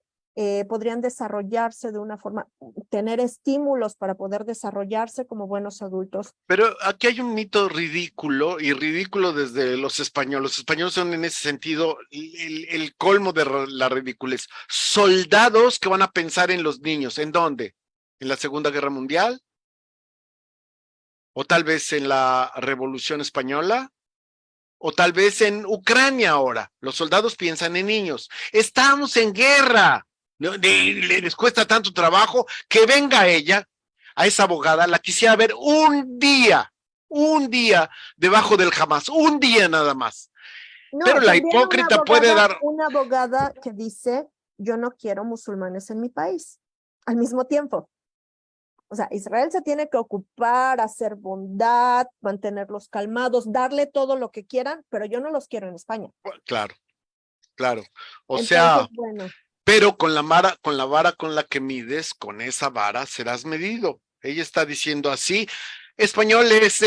podrían desarrollarse de una forma, tener estímulos para poder desarrollarse como buenos adultos. Pero aquí hay un mito ridículo, y ridículo desde los españoles. Los españoles son en ese sentido el colmo de la ridiculez. Soldados que van a pensar en los niños. ¿En dónde? ¿En la Segunda Guerra Mundial? ¿O tal vez en la Revolución Española? ¿O tal vez en Ucrania ahora? Los soldados piensan en niños. Estamos en guerra. Les cuesta tanto trabajo que venga ella, a esa abogada, la quisiera ver un día debajo del Hamas, un día nada más. No, pero la hipócrita puede dar... Una abogada que dice, yo no quiero musulmanes en mi país, al mismo tiempo. O sea, Israel se tiene que ocupar, hacer bondad, mantenerlos calmados, darle todo lo que quieran, pero yo no los quiero en España. Claro, claro. O Entonces, sea, bueno. pero con la vara con la que mides, con esa vara serás medido. Ella está diciendo así. Españoles,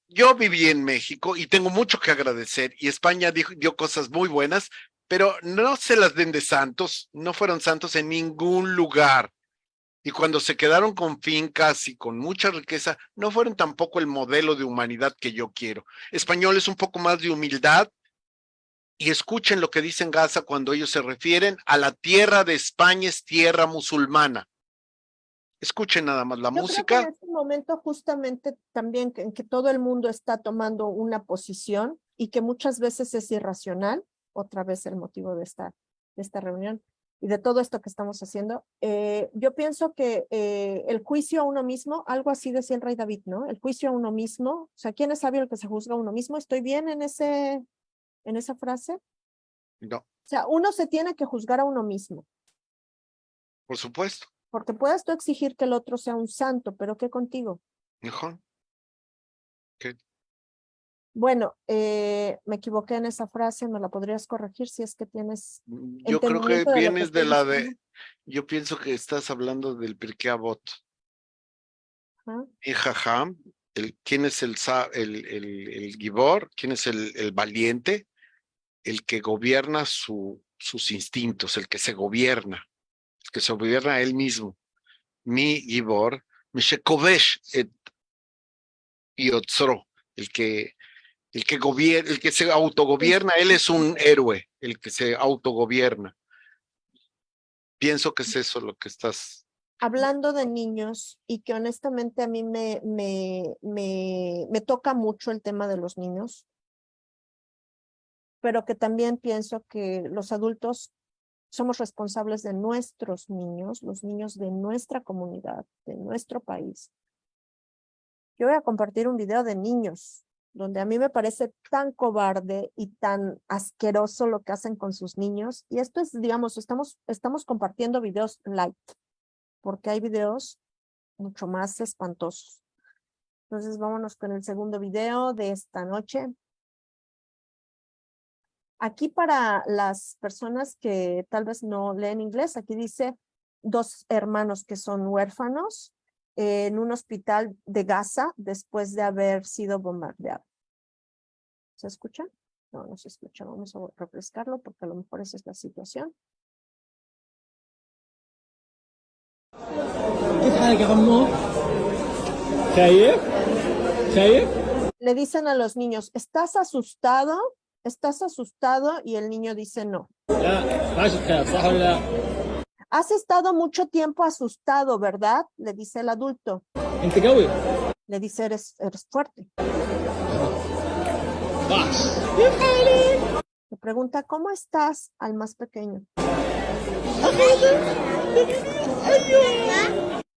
yo viví en México y tengo mucho que agradecer, y España dio cosas muy buenas, pero no se las den de santos, no fueron santos en ningún lugar. Y cuando se quedaron con fincas y con mucha riqueza, no fueron tampoco el modelo de humanidad que yo quiero. Españoles, un poco más de humildad, y escuchen lo que dicen Gaza cuando ellos se refieren a la tierra de España, es tierra musulmana. Escuchen nada más la música. Creo que en este momento justamente también en que todo el mundo está tomando una posición y que muchas veces es irracional, otra vez el motivo de esta reunión y de todo esto que estamos haciendo. Yo pienso que el juicio a uno mismo, algo así decía el rey David, ¿no? El juicio a uno mismo, o sea, ¿quién es sabio el que se juzga a uno mismo? ¿Estoy bien en esa frase? No. O sea, uno se tiene que juzgar a uno mismo. Por supuesto. Porque puedes tú exigir que el otro sea un santo, pero ¿qué contigo? Mejor. ¿Qué? Bueno, me equivoqué en esa frase, ¿me la podrías corregir si es que tienes Yo creo que entendimiento de lo que vienes de estoy la diciendo? yo pienso que estás hablando del Pirkei Avot. Ajá. Y jajam, ¿quién es el Gibor? ¿Quién es el valiente? El que gobierna sus instintos, el que se gobierna a él mismo. Mi Gibor, Mishekovesh et Yotzro, el que se autogobierna, él es un héroe, el que se autogobierna. Pienso que es eso lo que estás... Hablando de niños, y que honestamente a mí me toca mucho el tema de los niños, pero que también pienso que los adultos somos responsables de nuestros niños, los niños de nuestra comunidad, de nuestro país. Yo voy a compartir un video de niños donde a mí me parece tan cobarde y tan asqueroso lo que hacen con sus niños. Y esto es, digamos, estamos compartiendo videos light, porque hay videos mucho más espantosos. Entonces vámonos con el segundo video de esta noche. Aquí para las personas que tal vez no leen inglés, aquí dice 2 hermanos que son huérfanos en un hospital de Gaza después de haber sido bombardeado. ¿Se escucha? No, no se escucha. Vamos a refrescarlo porque a lo mejor esa es la situación. Le dicen a los niños, ¿estás asustado? ¿Estás asustado? Y el niño dice no. Has estado mucho tiempo asustado, ¿verdad? Le dice el adulto. Le dice, eres fuerte. Le pregunta, ¿cómo estás? Al más pequeño.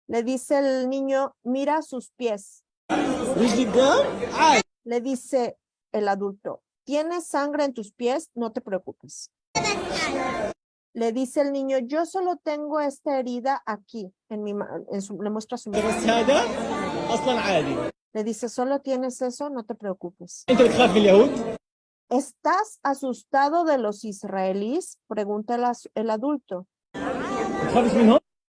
Le dice el niño, mira sus pies. Le dice el adulto, ¿tienes sangre en tus pies? No te preocupes. Le dice el niño, yo solo tengo esta herida aquí, le muestra su mano. Le dice, ¿solo tienes eso? No te preocupes. ¿Estás asustado de los israelíes? Pregunta el adulto.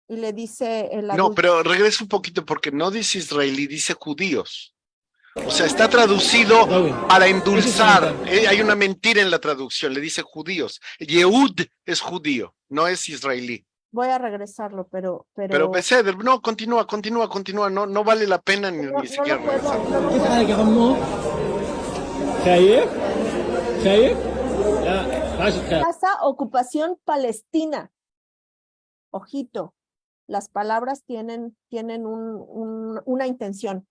Y le dice el adulto. No, pero regresa un poquito porque no dice israelí, dice judíos. O sea, está traducido para endulzar. Hay una mentira en la traducción, le dice judíos. Yehud es judío, no es israelí. Voy a regresarlo, pero... Pero Beseder, no, continúa, no vale la pena ni siquiera regresar. Casa ocupación palestina. Ojito, las palabras tienen una intención.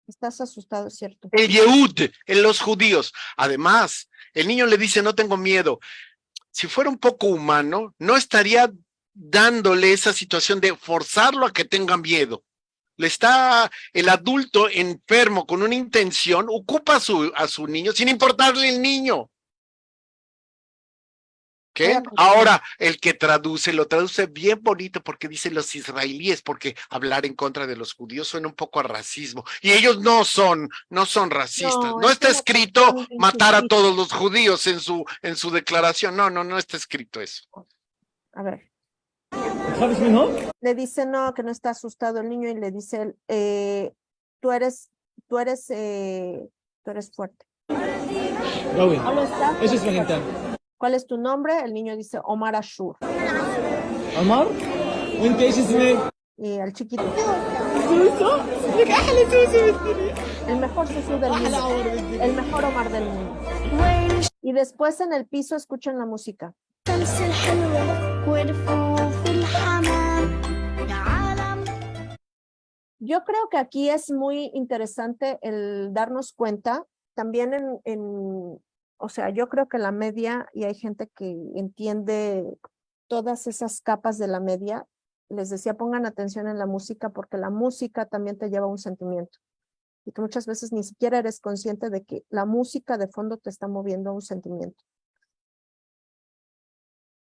Estás asustado, ¿cierto? El Yehud, en los judíos. Además, el niño le dice, no tengo miedo. Si fuera un poco humano, no estaría dándole esa situación de forzarlo a que tenga miedo. El adulto enfermo con una intención, ocupa a su niño sin importarle el niño. ¿Qué? Ahora, el que lo traduce bien bonito porque dice los israelíes, porque hablar en contra de los judíos suena un poco a racismo. Y ellos no son racistas. No está escrito matar a todos los judíos en su declaración. No está escrito eso. A ver. Le dice no, que no está asustado el niño y le dice, tú eres fuerte. ¿Cuál es tu nombre? El niño dice Omar Ashur. Omar? Y el chiquito. El mejor Susu del mundo. El mejor Omar del mundo. Y después en el piso escuchan la música. Yo creo que aquí es muy interesante el darnos cuenta también o sea, yo creo que la media, y hay gente que entiende todas esas capas de la media, les decía, pongan atención en la música porque la música también te lleva a un sentimiento. Y que muchas veces ni siquiera eres consciente de que la música de fondo te está moviendo a un sentimiento.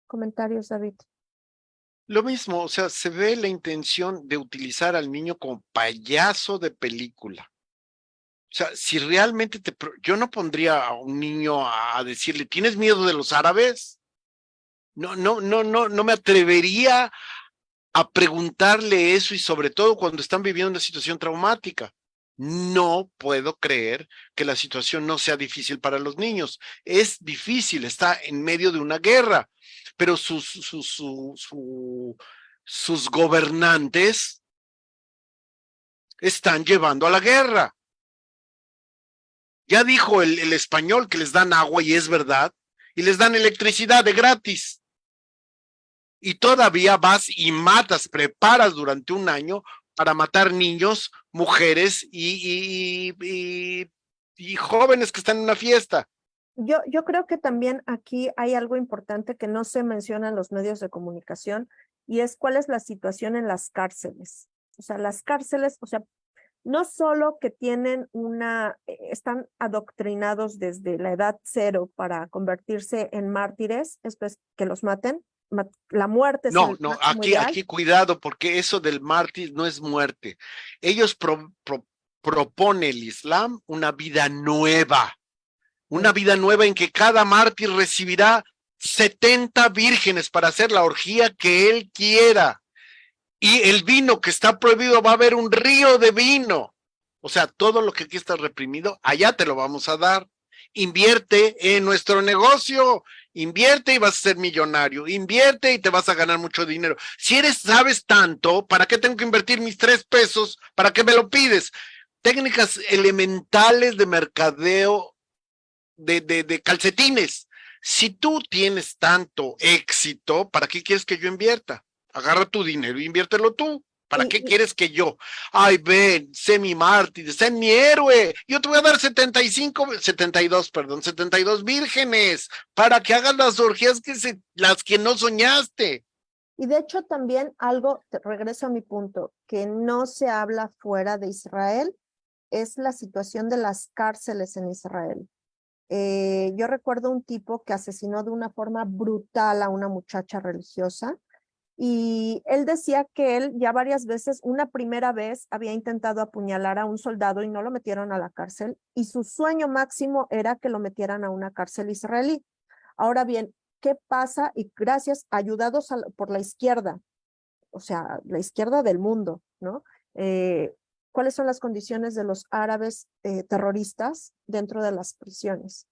¿Comentarios, David? Lo mismo, o sea, se ve la intención de utilizar al niño como payaso de película. O sea, si realmente yo no pondría a un niño a decirle, ¿tienes miedo de los árabes? No me atrevería a preguntarle eso y sobre todo cuando están viviendo una situación traumática. No puedo creer que la situación no sea difícil para los niños. Es difícil, está en medio de una guerra, pero sus gobernantes están llevando a la guerra. Ya dijo el español que les dan agua y es verdad, y les dan electricidad de gratis. Y todavía vas y preparas durante un año para matar niños, mujeres y jóvenes que están en una fiesta. Yo creo que también aquí hay algo importante que no se menciona en los medios de comunicación y es cuál es la situación en las cárceles. O sea, las cárceles, o sea, no solo que tienen están adoctrinados desde la edad cero para convertirse en mártires, después que los maten, la muerte es No, el no, máximo ideal. aquí cuidado, porque eso del mártir no es muerte. Ellos propone el Islam una vida nueva en que cada mártir recibirá 70 vírgenes para hacer la orgía que él quiera. Y el vino que está prohibido, va a haber un río de vino. O sea, todo lo que aquí está reprimido, allá te lo vamos a dar. Invierte en nuestro negocio, invierte y vas a ser millonario, invierte y te vas a ganar mucho dinero. Si sabes tanto, ¿para qué tengo que invertir mis 3 pesos? ¿Para qué me lo pides? Técnicas elementales de mercadeo de calcetines. Si tú tienes tanto éxito, ¿para qué quieres que yo invierta? Agarra tu dinero y inviértelo tú. ¿Para qué quieres que yo? Ay, ven, sé mi mártir, sé mi héroe. Yo te voy a dar 72 vírgenes para que hagas las orgías las que no soñaste. Y de hecho también regreso a mi punto, que no se habla fuera de Israel, es la situación de las cárceles en Israel. Yo recuerdo un tipo que asesinó de una forma brutal a una muchacha religiosa y él decía que él ya varias veces, una primera vez había intentado apuñalar a un soldado y no lo metieron a la cárcel y su sueño máximo era que lo metieran a una cárcel israelí. Ahora bien, ¿qué pasa? Y gracias, ayudados por la izquierda, o sea, la izquierda del mundo, ¿no? ¿Cuáles son las condiciones de los árabes terroristas dentro de las prisiones?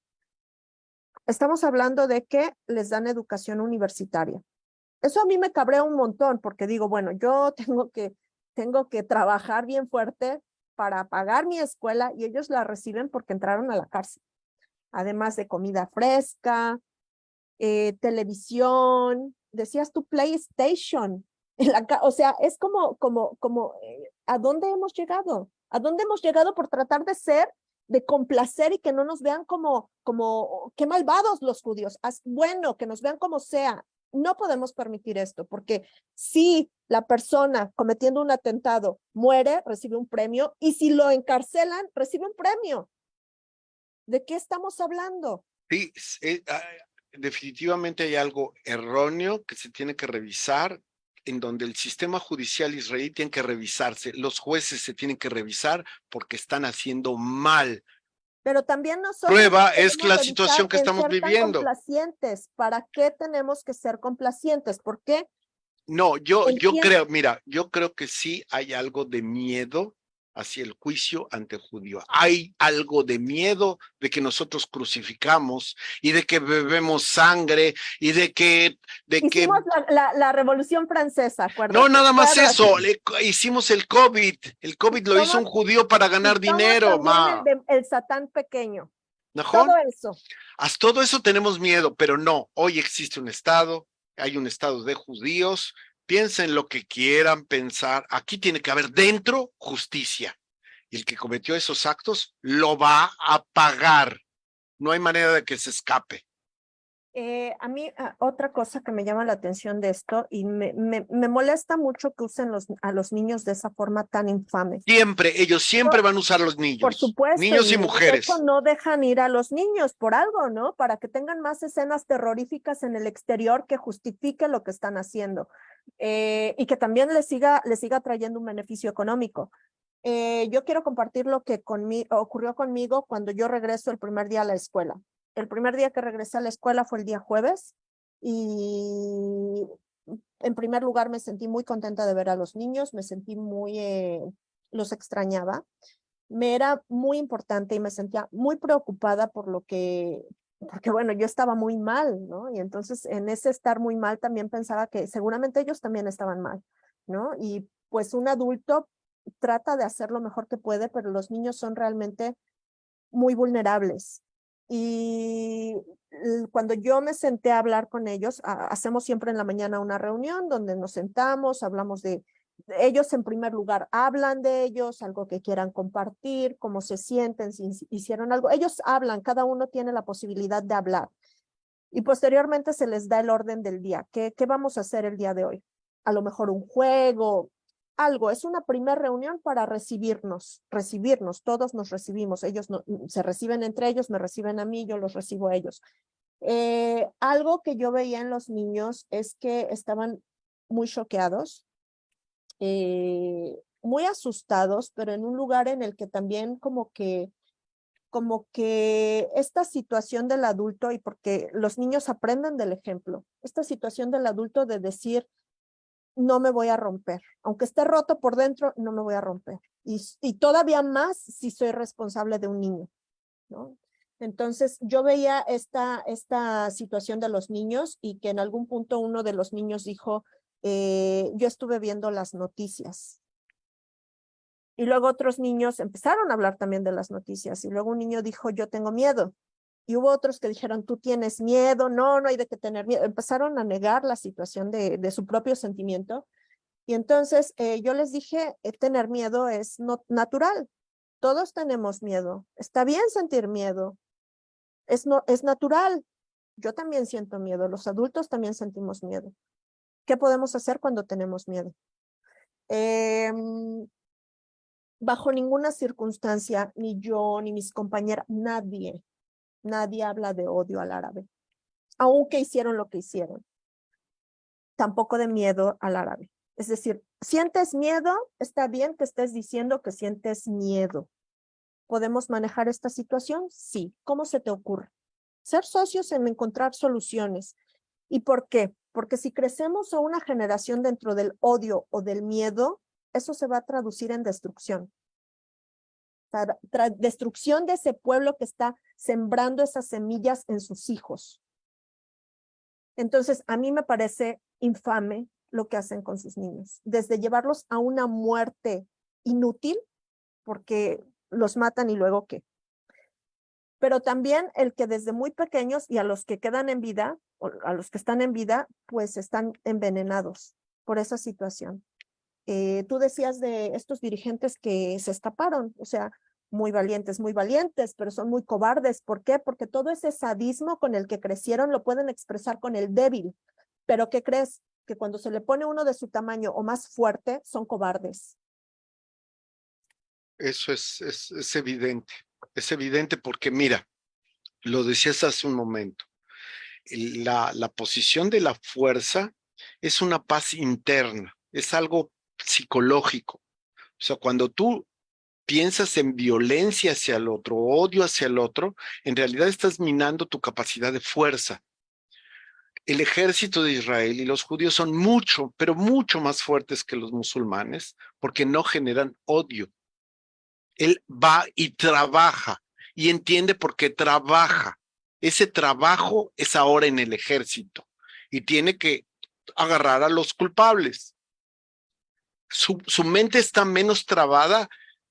Estamos hablando de que les dan educación universitaria. Eso a mí me cabrea un montón porque digo, bueno, yo tengo que trabajar bien fuerte para pagar mi escuela y ellos la reciben porque entraron a la cárcel. Además de comida fresca, televisión, decías tu PlayStation. O sea, es ¿a dónde hemos llegado? ¿A dónde hemos llegado por tratar de complacer y que no nos vean como qué malvados los judíos? Bueno, que nos vean como sea. No podemos permitir esto, porque si la persona cometiendo un atentado muere, recibe un premio, y si lo encarcelan, recibe un premio. ¿De qué estamos hablando? Sí, definitivamente hay algo erróneo que se tiene que revisar, en donde el sistema judicial israelí tiene que revisarse, los jueces se tienen que revisar porque están haciendo mal. Pero también nosotros Prueba es la situación que estamos viviendo. Complacientes. ¿Para qué tenemos que ser complacientes? ¿Por qué? No, yo creo que sí hay algo de miedo hacia el juicio ante el judío. Hay algo de miedo de que nosotros crucificamos y de que bebemos sangre y de que... Hicimos la Revolución Francesa, acuérdate. No, nada más eso, hicimos el COVID. El COVID lo hizo un judío para ganar dinero, el Satán pequeño. ¿Najón? Todo eso. Hasta todo eso tenemos miedo, pero no, hoy existe un Estado, hay un Estado de judíos, piensen lo que quieran pensar, aquí tiene que haber dentro justicia, y el que cometió esos actos lo va a pagar, no hay manera de que se escape. A mí otra cosa que me llama la atención de esto y me molesta mucho que usen a los niños de esa forma tan infame. Ellos siempre van a usar a los niños. Por supuesto. Niños y mujeres. De hecho, no dejan ir a los niños por algo, ¿no? Para que tengan más escenas terroríficas en el exterior que justifique lo que están haciendo y que también les siga trayendo un beneficio económico. Yo quiero compartir lo que ocurrió conmigo cuando yo regreso el primer día a la escuela. El primer día que regresé a la escuela fue el día jueves y en primer lugar me sentí muy contenta de ver a los niños, me sentí los extrañaba. Me era muy importante y me sentía muy preocupada porque bueno, yo estaba muy mal, ¿no? Y entonces en ese estar muy mal también pensaba que seguramente ellos también estaban mal, ¿no? Y pues un adulto trata de hacer lo mejor que puede, pero los niños son realmente muy vulnerables. Y cuando yo me senté a hablar con ellos, hacemos siempre en la mañana una reunión donde nos sentamos, hablamos de ellos en primer lugar hablan de ellos, algo que quieran compartir, cómo se sienten, si hicieron algo. Ellos hablan, cada uno tiene la posibilidad de hablar. Y posteriormente se les da el orden del día. ¿Qué vamos a hacer el día de hoy? A lo mejor un juego, algo. Es una primera reunión para recibirnos, todos nos recibimos. Ellos se reciben entre ellos, me reciben a mí, yo los recibo a ellos. Algo que yo veía en los niños es que estaban muy choqueados, muy asustados, pero en un lugar en el que también como que esta situación del adulto, y porque los niños aprenden del ejemplo, esta situación del adulto de decir, no me voy a romper, aunque esté roto por dentro, no me voy a romper. Y todavía más si soy responsable de un niño, ¿no? Entonces yo veía esta situación de los niños y que en algún punto uno de los niños dijo, yo estuve viendo las noticias. Y luego otros niños empezaron a hablar también de las noticias. Y luego un niño dijo, yo tengo miedo. Y hubo otros que dijeron, tú tienes miedo, no hay de qué tener miedo. Empezaron a negar la situación de su propio sentimiento. Y entonces yo les dije, tener miedo es natural. Todos tenemos miedo. Está bien sentir miedo. Es natural. Yo también siento miedo. Los adultos también sentimos miedo. ¿Qué podemos hacer cuando tenemos miedo? Bajo ninguna circunstancia, ni yo, ni mis compañeras, nadie habla de odio al árabe, aunque hicieron lo que hicieron. Tampoco de miedo al árabe. Es decir, ¿sientes miedo? Está bien que estés diciendo que sientes miedo. ¿Podemos manejar esta situación? Sí. ¿Cómo se te ocurre? Ser socios en encontrar soluciones. ¿Y por qué? Porque si crecemos a una generación dentro del odio o del miedo, eso se va a traducir en destrucción. Destrucción de ese pueblo que está sembrando esas semillas en sus hijos. Entonces, a mí me parece infame lo que hacen con sus niños, desde llevarlos a una muerte inútil, porque los matan y luego ¿qué? Pero también el que desde muy pequeños y a los que quedan en vida, o a los que están en vida, pues están envenenados por esa situación. Tú decías de estos dirigentes que se escaparon, o sea, muy valientes, pero son muy cobardes. ¿Por qué? Porque todo ese sadismo con el que crecieron lo pueden expresar con el débil. Pero ¿qué crees? Que cuando se le pone uno de su tamaño o más fuerte, son cobardes. Eso es evidente. Es evidente porque, mira, lo decías hace un momento, la posición de la fuerza es una paz interna, es algo psicológico. O sea, cuando tú piensas en violencia hacia el otro, odio hacia el otro, en realidad estás minando tu capacidad de fuerza. El ejército de Israel y los judíos son mucho, pero mucho más fuertes que los musulmanes porque no generan odio. Él va y trabaja y entiende por qué trabaja. Ese trabajo es ahora en el ejército y tiene que agarrar a los culpables. Su mente está menos trabada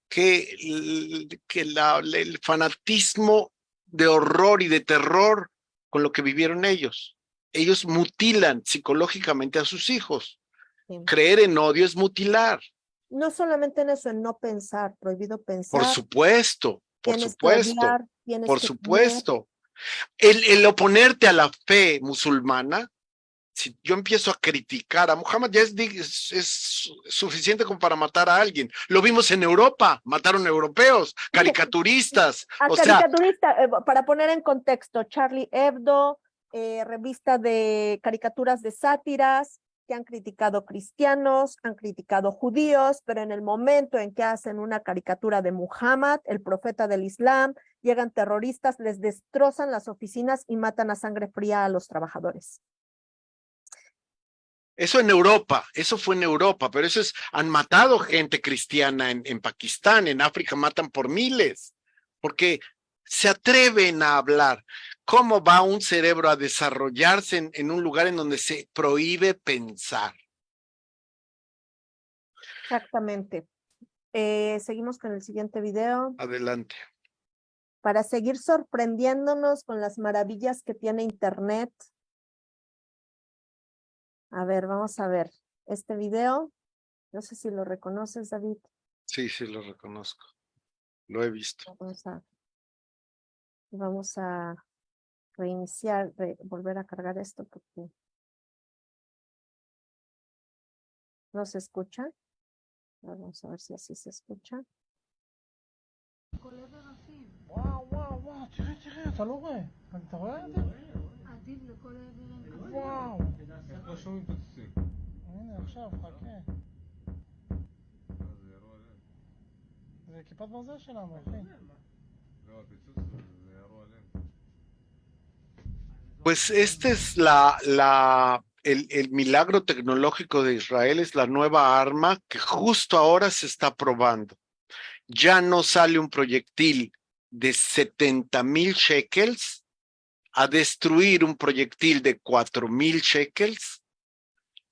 que el fanatismo de horror y de terror con lo que vivieron ellos. Ellos mutilan psicológicamente a sus hijos. Sí. Creer en odio es mutilar. No solamente en eso, en no pensar, prohibido pensar. Por supuesto, por tienes supuesto, que odiar, tienes por que supuesto. El oponerte a la fe musulmana, si yo empiezo a criticar a Muhammad, ya es suficiente como para matar a alguien. Lo vimos en Europa, mataron europeos, caricaturistas. A O sea, caricaturista, para poner en contexto, Charlie Hebdo, revista de caricaturas de sátiras, que han criticado cristianos, han criticado judíos, pero en el momento en que hacen una caricatura de Muhammad, el profeta del Islam, llegan terroristas, les destrozan las oficinas y matan a sangre fría a los trabajadores. eso en Europa, eso fue en Europa, pero han matado gente cristiana en Pakistán, en África matan por miles, porque se atreven a hablar. ¿Cómo va un cerebro a desarrollarse en un lugar en donde se prohíbe pensar? Exactamente. Seguimos con el siguiente video. Adelante. Para seguir sorprendiéndonos con las maravillas que tiene Internet. A ver, vamos a ver este video. No sé si lo reconoces, David. Sí, sí, lo reconozco. Lo he visto. Vamos a reiniciar, volver a cargar esto porque no se escucha. Vamos a ver si así se escucha. וואו, וואו, וואו, תראה, אתה לא רואה. אתה רואה את זה? וואו. איך לא שומעים את הציצים? הנה, עכשיו, חכה. זה כיפת ברזל שלנו, אחי. לא, הפיצוץ זה ירו עליהם. Pues este es el milagro tecnológico de Israel, es la nueva arma que justo ahora se está probando. Ya no sale un proyectil de 70,000 shekels a destruir un proyectil de 4,000 shekels.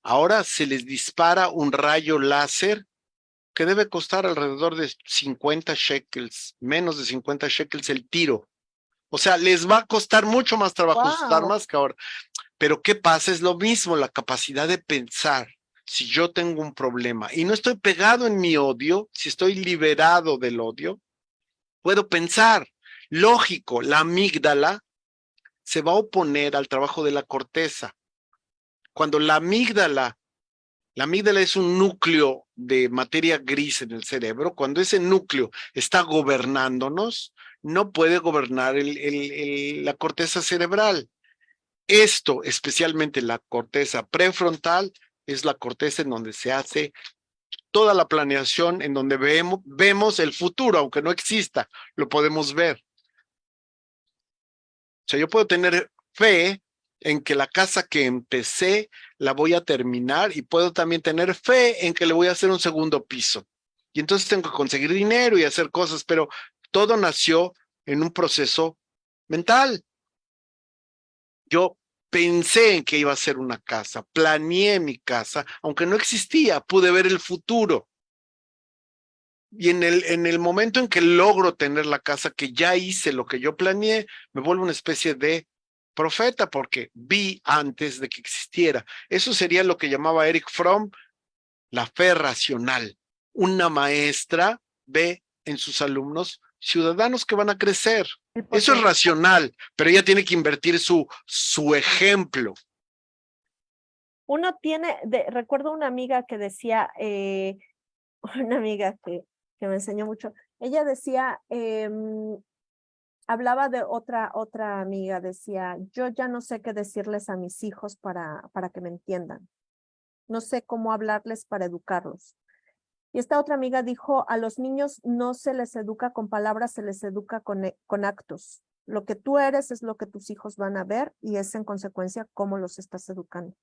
Ahora se les dispara un rayo láser que debe costar alrededor de 50 shekels, menos de 50 shekels el tiro. O sea, les va a costar mucho más trabajo sus armas que ahora. Pero ¿qué pasa? Es lo mismo, la capacidad de pensar. Si yo tengo un problema y no estoy pegado en mi odio, si estoy liberado del odio, puedo pensar. Lógico, la amígdala se va a oponer al trabajo de la corteza. Cuando la amígdala es un núcleo de materia gris en el cerebro, cuando ese núcleo está gobernándonos, no puede gobernar la corteza cerebral. Esto, especialmente la corteza prefrontal, es la corteza en donde se hace toda la planeación, en donde vemos el futuro, aunque no exista, lo podemos ver. O sea, yo puedo tener fe en que la casa que empecé la voy a terminar y puedo también tener fe en que le voy a hacer un segundo piso. Y entonces tengo que conseguir dinero y hacer cosas, pero todo nació en un proceso mental. Yo pensé en que iba a ser una casa, planeé mi casa, aunque no existía, pude ver el futuro. Y en el momento en que logro tener la casa, que ya hice lo que yo planeé, me vuelvo una especie de profeta porque vi antes de que existiera. Eso sería lo que llamaba Eric Fromm la fe racional. Una maestra ve en sus alumnos ciudadanos que van a crecer. Eso es racional, pero ella tiene que invertir su ejemplo. Uno tiene, recuerdo una amiga que decía, una amiga que me enseñó mucho, ella decía, hablaba de otra amiga, decía, yo ya no sé qué decirles a mis hijos para que me entiendan. No sé cómo hablarles para educarlos. Y esta otra amiga dijo, a los niños no se les educa con palabras, se les educa con actos. Lo que tú eres es lo que tus hijos van a ver y es en consecuencia cómo los estás educando.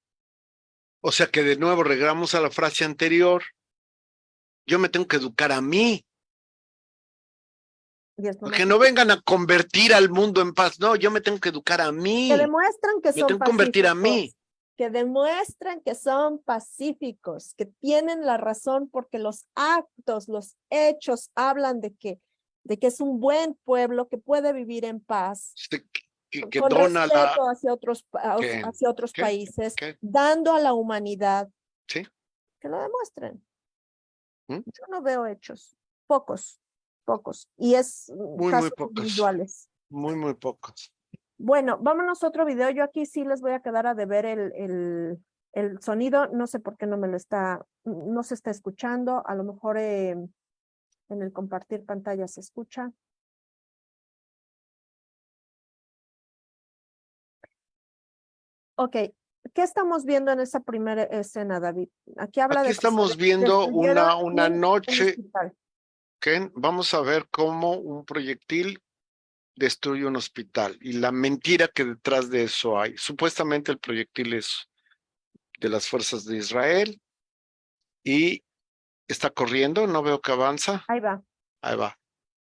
O sea que de nuevo regresamos a la frase anterior. Yo me tengo que educar a mí. Que no vengan a convertir al mundo en paz. No, yo me tengo que educar a mí. Que demuestran que son pacíficos. Me tengo que convertir a mí. Que demuestran que son pacíficos, que tienen la razón porque los actos, los hechos hablan de que es un buen pueblo que puede vivir en paz. Que con dona respeto hacia otros países, dando a la humanidad. ¿Sí? Que lo demuestren. Yo no veo hechos, pocos. Y es casos individuales. Muy pocos. Bueno, vámonos a otro video. Yo aquí sí les voy a quedar a deber el sonido. No sé por qué no se está escuchando. A lo mejor en el compartir pantalla se escucha. Ok, ¿qué estamos viendo en esa primera escena, David? Aquí estamos viendo una noche. Vamos a ver cómo un proyectil destruye un hospital y la mentira que detrás de eso hay. Supuestamente el proyectil es de las fuerzas de Israel y está corriendo, no veo que avanza. Ahí va.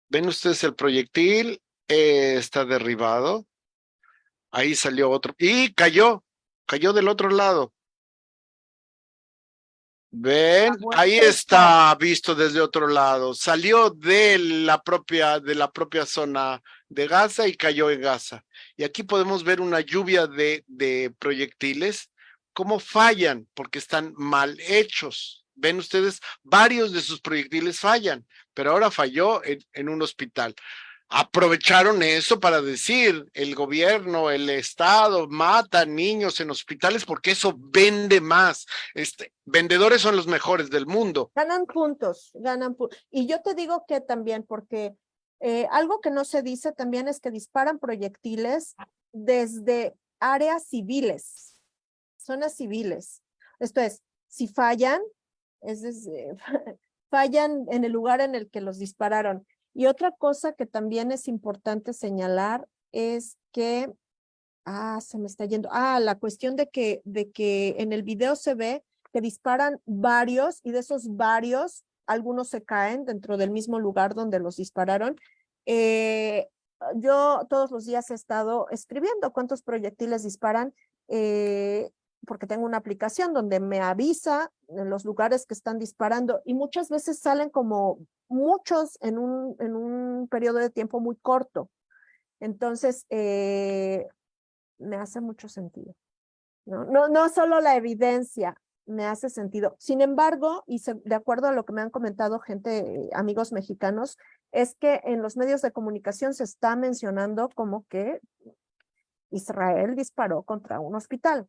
¿Ven ustedes el proyectil? Está derribado. Ahí salió otro y cayó del otro lado. ¿Ven? Ahí está visto desde otro lado. Salió de la propia zona de Gaza y cayó en Gaza. Y aquí podemos ver una lluvia de proyectiles, cómo fallan porque están mal hechos. ven ustedes, varios de sus proyectiles fallan, pero ahora falló en un hospital. Aprovecharon eso para decir, el gobierno, el Estado mata niños en hospitales porque eso vende más. Vendedores son los mejores del mundo. Ganan puntos, Y yo te digo que también, porque algo que no se dice también es que disparan proyectiles desde áreas civiles, zonas civiles. Esto es, si fallan, fallan en el lugar en el que los dispararon. Y otra cosa que también es importante señalar es que, se me está yendo, la cuestión de que en el video se ve que disparan varios y de esos varios, algunos se caen dentro del mismo lugar donde los dispararon. Yo todos los días he estado escribiendo cuántos proyectiles disparan, porque tengo una aplicación donde me avisa en los lugares que están disparando y muchas veces salen como muchos en un periodo de tiempo muy corto. Entonces, me hace mucho sentido. No solo la evidencia me hace sentido. Sin embargo, y de acuerdo a lo que me han comentado amigos mexicanos, es que en los medios de comunicación se está mencionando como que Israel disparó contra un hospital.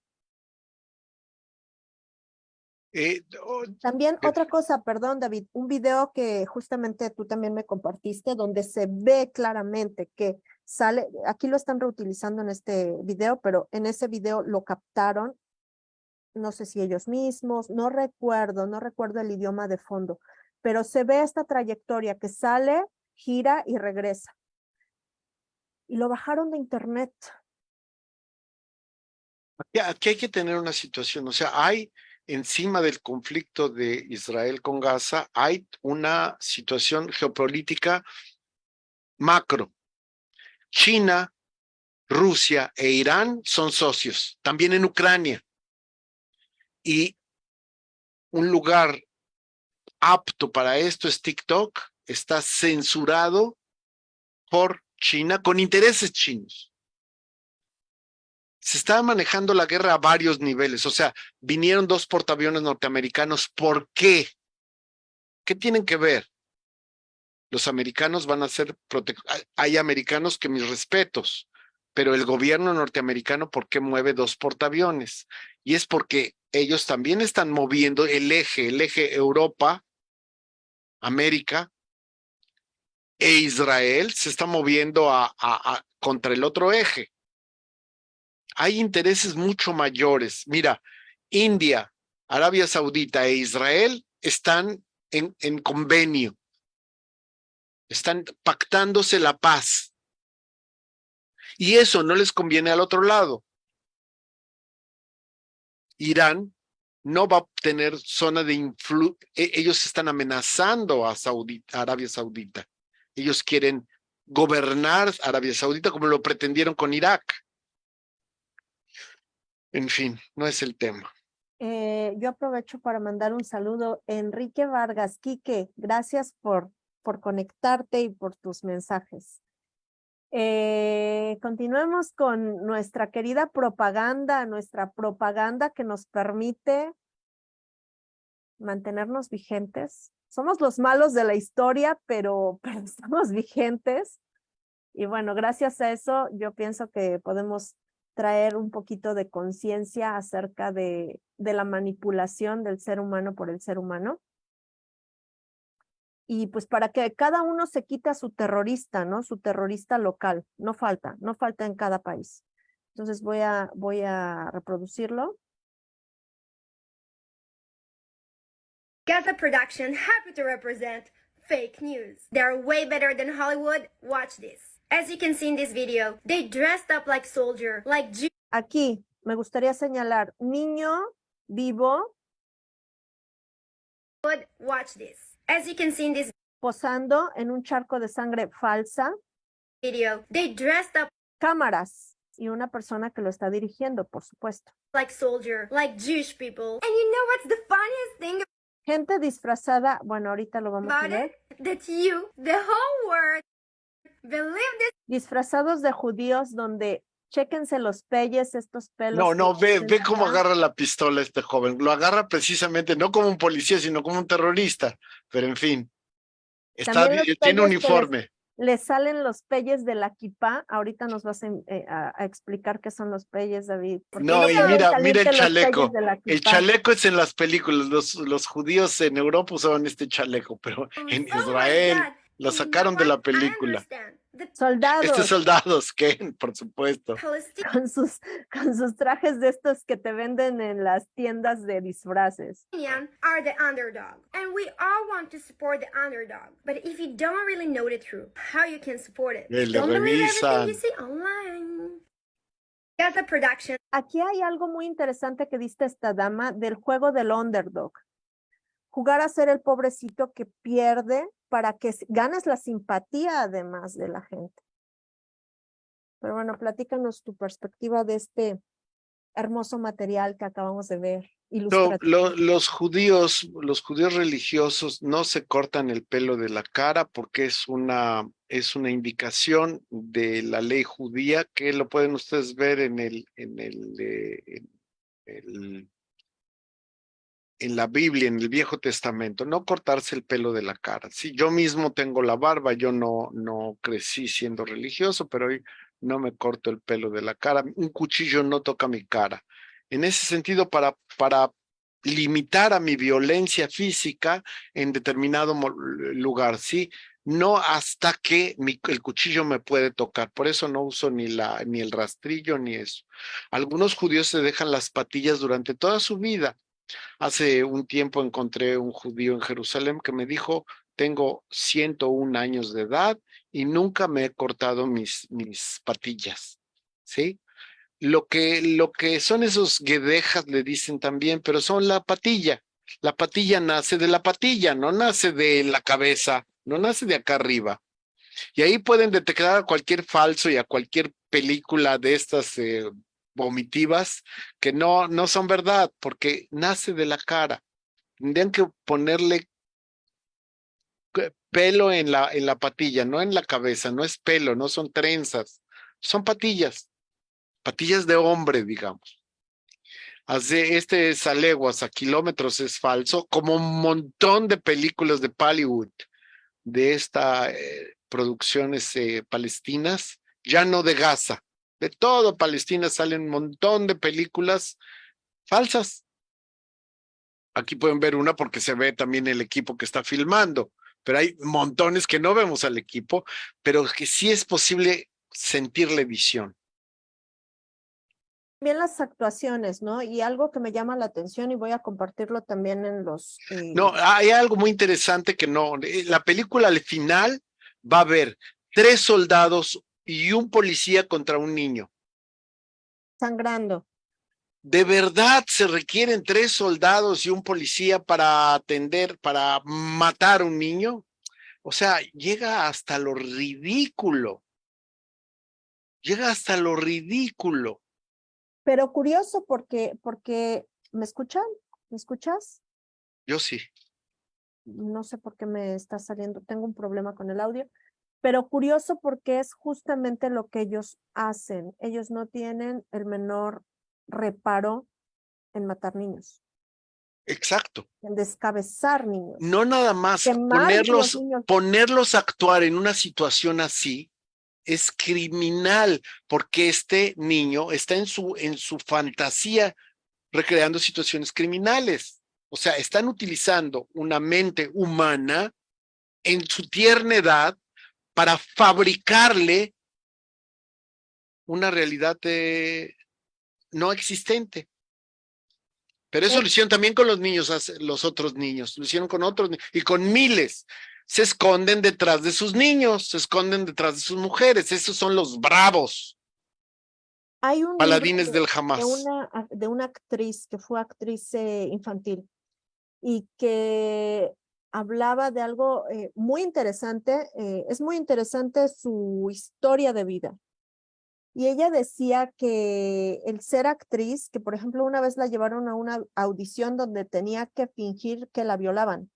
También otra cosa, perdón, David, un video que justamente tú también me compartiste, donde se ve claramente que sale, aquí lo están reutilizando en este video, pero en ese video lo captaron, no sé si ellos mismos, no recuerdo el idioma de fondo, pero se ve esta trayectoria que sale, gira y regresa. Y lo bajaron de internet. Aquí hay que tener una situación, o sea, hay encima del conflicto de Israel con Gaza, hay una situación geopolítica macro. China, Rusia e Irán son socios, también en Ucrania. Y un lugar apto para esto es TikTok, está censurado por China con intereses chinos. Se estaba manejando la guerra a varios niveles, o sea, vinieron 2 portaaviones norteamericanos. ¿Por qué? ¿Qué tienen que ver? Los americanos van a ser hay americanos que mis respetos, pero el gobierno norteamericano, ¿por qué mueve 2 portaaviones? Y es porque ellos también están moviendo el eje Europa, América e Israel se está moviendo contra el otro eje. Hay intereses mucho mayores. Mira, India, Arabia Saudita e Israel están en convenio. Están pactándose la paz. Y eso no les conviene al otro lado. Irán no va a tener zona de influencia. Ellos están amenazando a Arabia Saudita. Ellos quieren gobernar Arabia Saudita como lo pretendieron con Irak. En fin, no es el tema. Yo aprovecho para mandar un saludo. Enrique Vargas, Quique, gracias por conectarte y por tus mensajes. Continuemos con nuestra querida propaganda, nuestra propaganda que nos permite mantenernos vigentes. Somos los malos de la historia, pero estamos vigentes. Y bueno, gracias a eso yo pienso que podemos traer un poquito de conciencia acerca de la manipulación del ser humano por el ser humano. Y pues para que cada uno se quite a su terrorista, ¿no? Su terrorista local. No falta en cada país. Entonces voy a reproducirlo. Gaza Production, happy to represent fake news. They're way better than Hollywood. Watch this. As you can see in this video, they dressed up like soldier, like Jew. Aquí me gustaría señalar niño vivo. Watch this. As you can see in this Posando en un charco de sangre falsa. video, they dressed up Cámaras y una persona que lo está dirigiendo, por supuesto. like soldier, like Jewish people. And you know what's the funniest thing Gente disfrazada, bueno, ahorita lo vamos a about ver. it? That you, the whole world, believe this. Disfrazados de judíos donde Chéquense los pelles, estos pelos. No, que no, ve tienen cómo acá. agarra la pistola este joven. Lo agarra precisamente no como un policía, sino como un terrorista. Pero en fin, También los tiene pelles que uniforme. les salen los pelles de la kipá. Ahorita nos vas a explicar qué son los pelles, David. ¿Por qué No, no y pueden mira el salirte los pelles chaleco. de la El kipá? chaleco es en las películas. Los judíos en Europa usaban este chaleco, pero en Oh my Israel God. lo And you know sacaron de la what? I película. understand. The Estos Soldados soldados, que por supuesto. con sus trajes de estos que te venden en las tiendas de disfraces. Palestinians are the underdog, and we all want to support the underdog. But if you don't really know the truth, how you can support it? Le Don't believe everything you revisan. see online. Gaza Production. Aquí hay algo muy interesante que diste esta dama del juego del underdog. Jugar a ser el pobrecito que pierde para que ganes la simpatía además de la gente. Pero bueno, platícanos tu perspectiva de este hermoso material que acabamos de ver. Ilustrativo. Los judíos religiosos no se cortan el pelo de la cara porque es una indicación de la ley judía que lo pueden ustedes ver en la Biblia, en el Viejo Testamento, no cortarse el pelo de la cara. Sí, yo mismo tengo la barba, yo no crecí siendo religioso, pero hoy no me corto el pelo de la cara. Un cuchillo no toca mi cara. En ese sentido, para limitar a mi violencia física en determinado lugar, ¿sí? No hasta que el cuchillo me puede tocar. Por eso no uso ni el rastrillo ni eso. Algunos judíos se dejan las patillas durante toda su vida. Hace un tiempo encontré un judío en Jerusalén que me dijo, tengo 101 años de edad y nunca me he cortado mis patillas, ¿sí? Lo que son esos guedejas le dicen también, pero son la patilla. La patilla nace de la patilla, no nace de la cabeza, no nace de acá arriba. Y ahí pueden detectar a cualquier falso y a cualquier película de estas vomitivas que no son verdad, porque nace de la cara. Tendrían que ponerle pelo en la patilla, no en la cabeza, no es pelo, no son trenzas, son patillas de hombre, digamos. Hace es a leguas, a kilómetros es falso, como un montón de películas de Bollywood, de estas producciones palestinas, ya no de Gaza, de todo Palestina salen un montón de películas falsas. Aquí pueden ver una porque se ve también el equipo que está filmando, pero hay montones que no vemos al equipo, pero que sí es posible sentirle visión. También las actuaciones, ¿no? Y algo que me llama la atención y voy a compartirlo también en los... No, hay algo muy interesante que no, la película al final va a haber 3 soldados y un policía contra un niño. sangrando. ¿De verdad se requieren 3 soldados y un policía para matar a un niño? O sea, llega hasta lo ridículo. Llega hasta lo ridículo. Pero curioso porque ¿me escuchan? ¿Me escuchas? Yo sí. No sé por qué me está saliendo, tengo un problema con el audio, pero curioso porque es justamente lo que ellos hacen. Ellos no tienen el menor reparo en matar niños, Exacto. en descabezar niños. No nada más Quemar los niños. ponerlos a actuar en una situación así es criminal, porque este niño está en su fantasía recreando situaciones criminales. O sea, están utilizando una mente humana en su tierna edad para fabricarle una realidad no existente. Pero eso lo hicieron también con los niños, los otros niños, lo hicieron con otros y con miles. Se esconden detrás de sus niños, se esconden detrás de sus mujeres. Esos son los bravos. Hay un Paladines libro del Hamas. de una actriz que fue actriz infantil y que hablaba de algo muy interesante. Es muy interesante su historia de vida. Y ella decía que el ser actriz, que por ejemplo una vez la llevaron a una audición donde tenía que fingir que la violaban.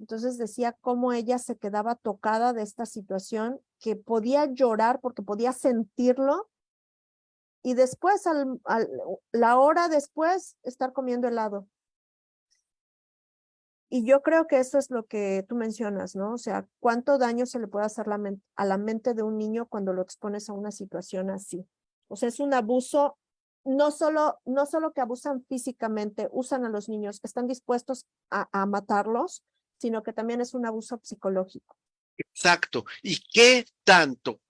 Entonces decía cómo ella se quedaba tocada de esta situación, que podía llorar porque podía sentirlo, y después, la hora después, estar comiendo helado. Y yo creo que eso es lo que tú mencionas, ¿no? O sea, ¿cuánto daño se le puede hacer a la mente de un niño cuando lo expones a una situación así? O sea, es un abuso, no solo que abusan físicamente, usan a los niños, están dispuestos a matarlos, sino que también es un abuso psicológico. Exacto. ¿Y qué tanto?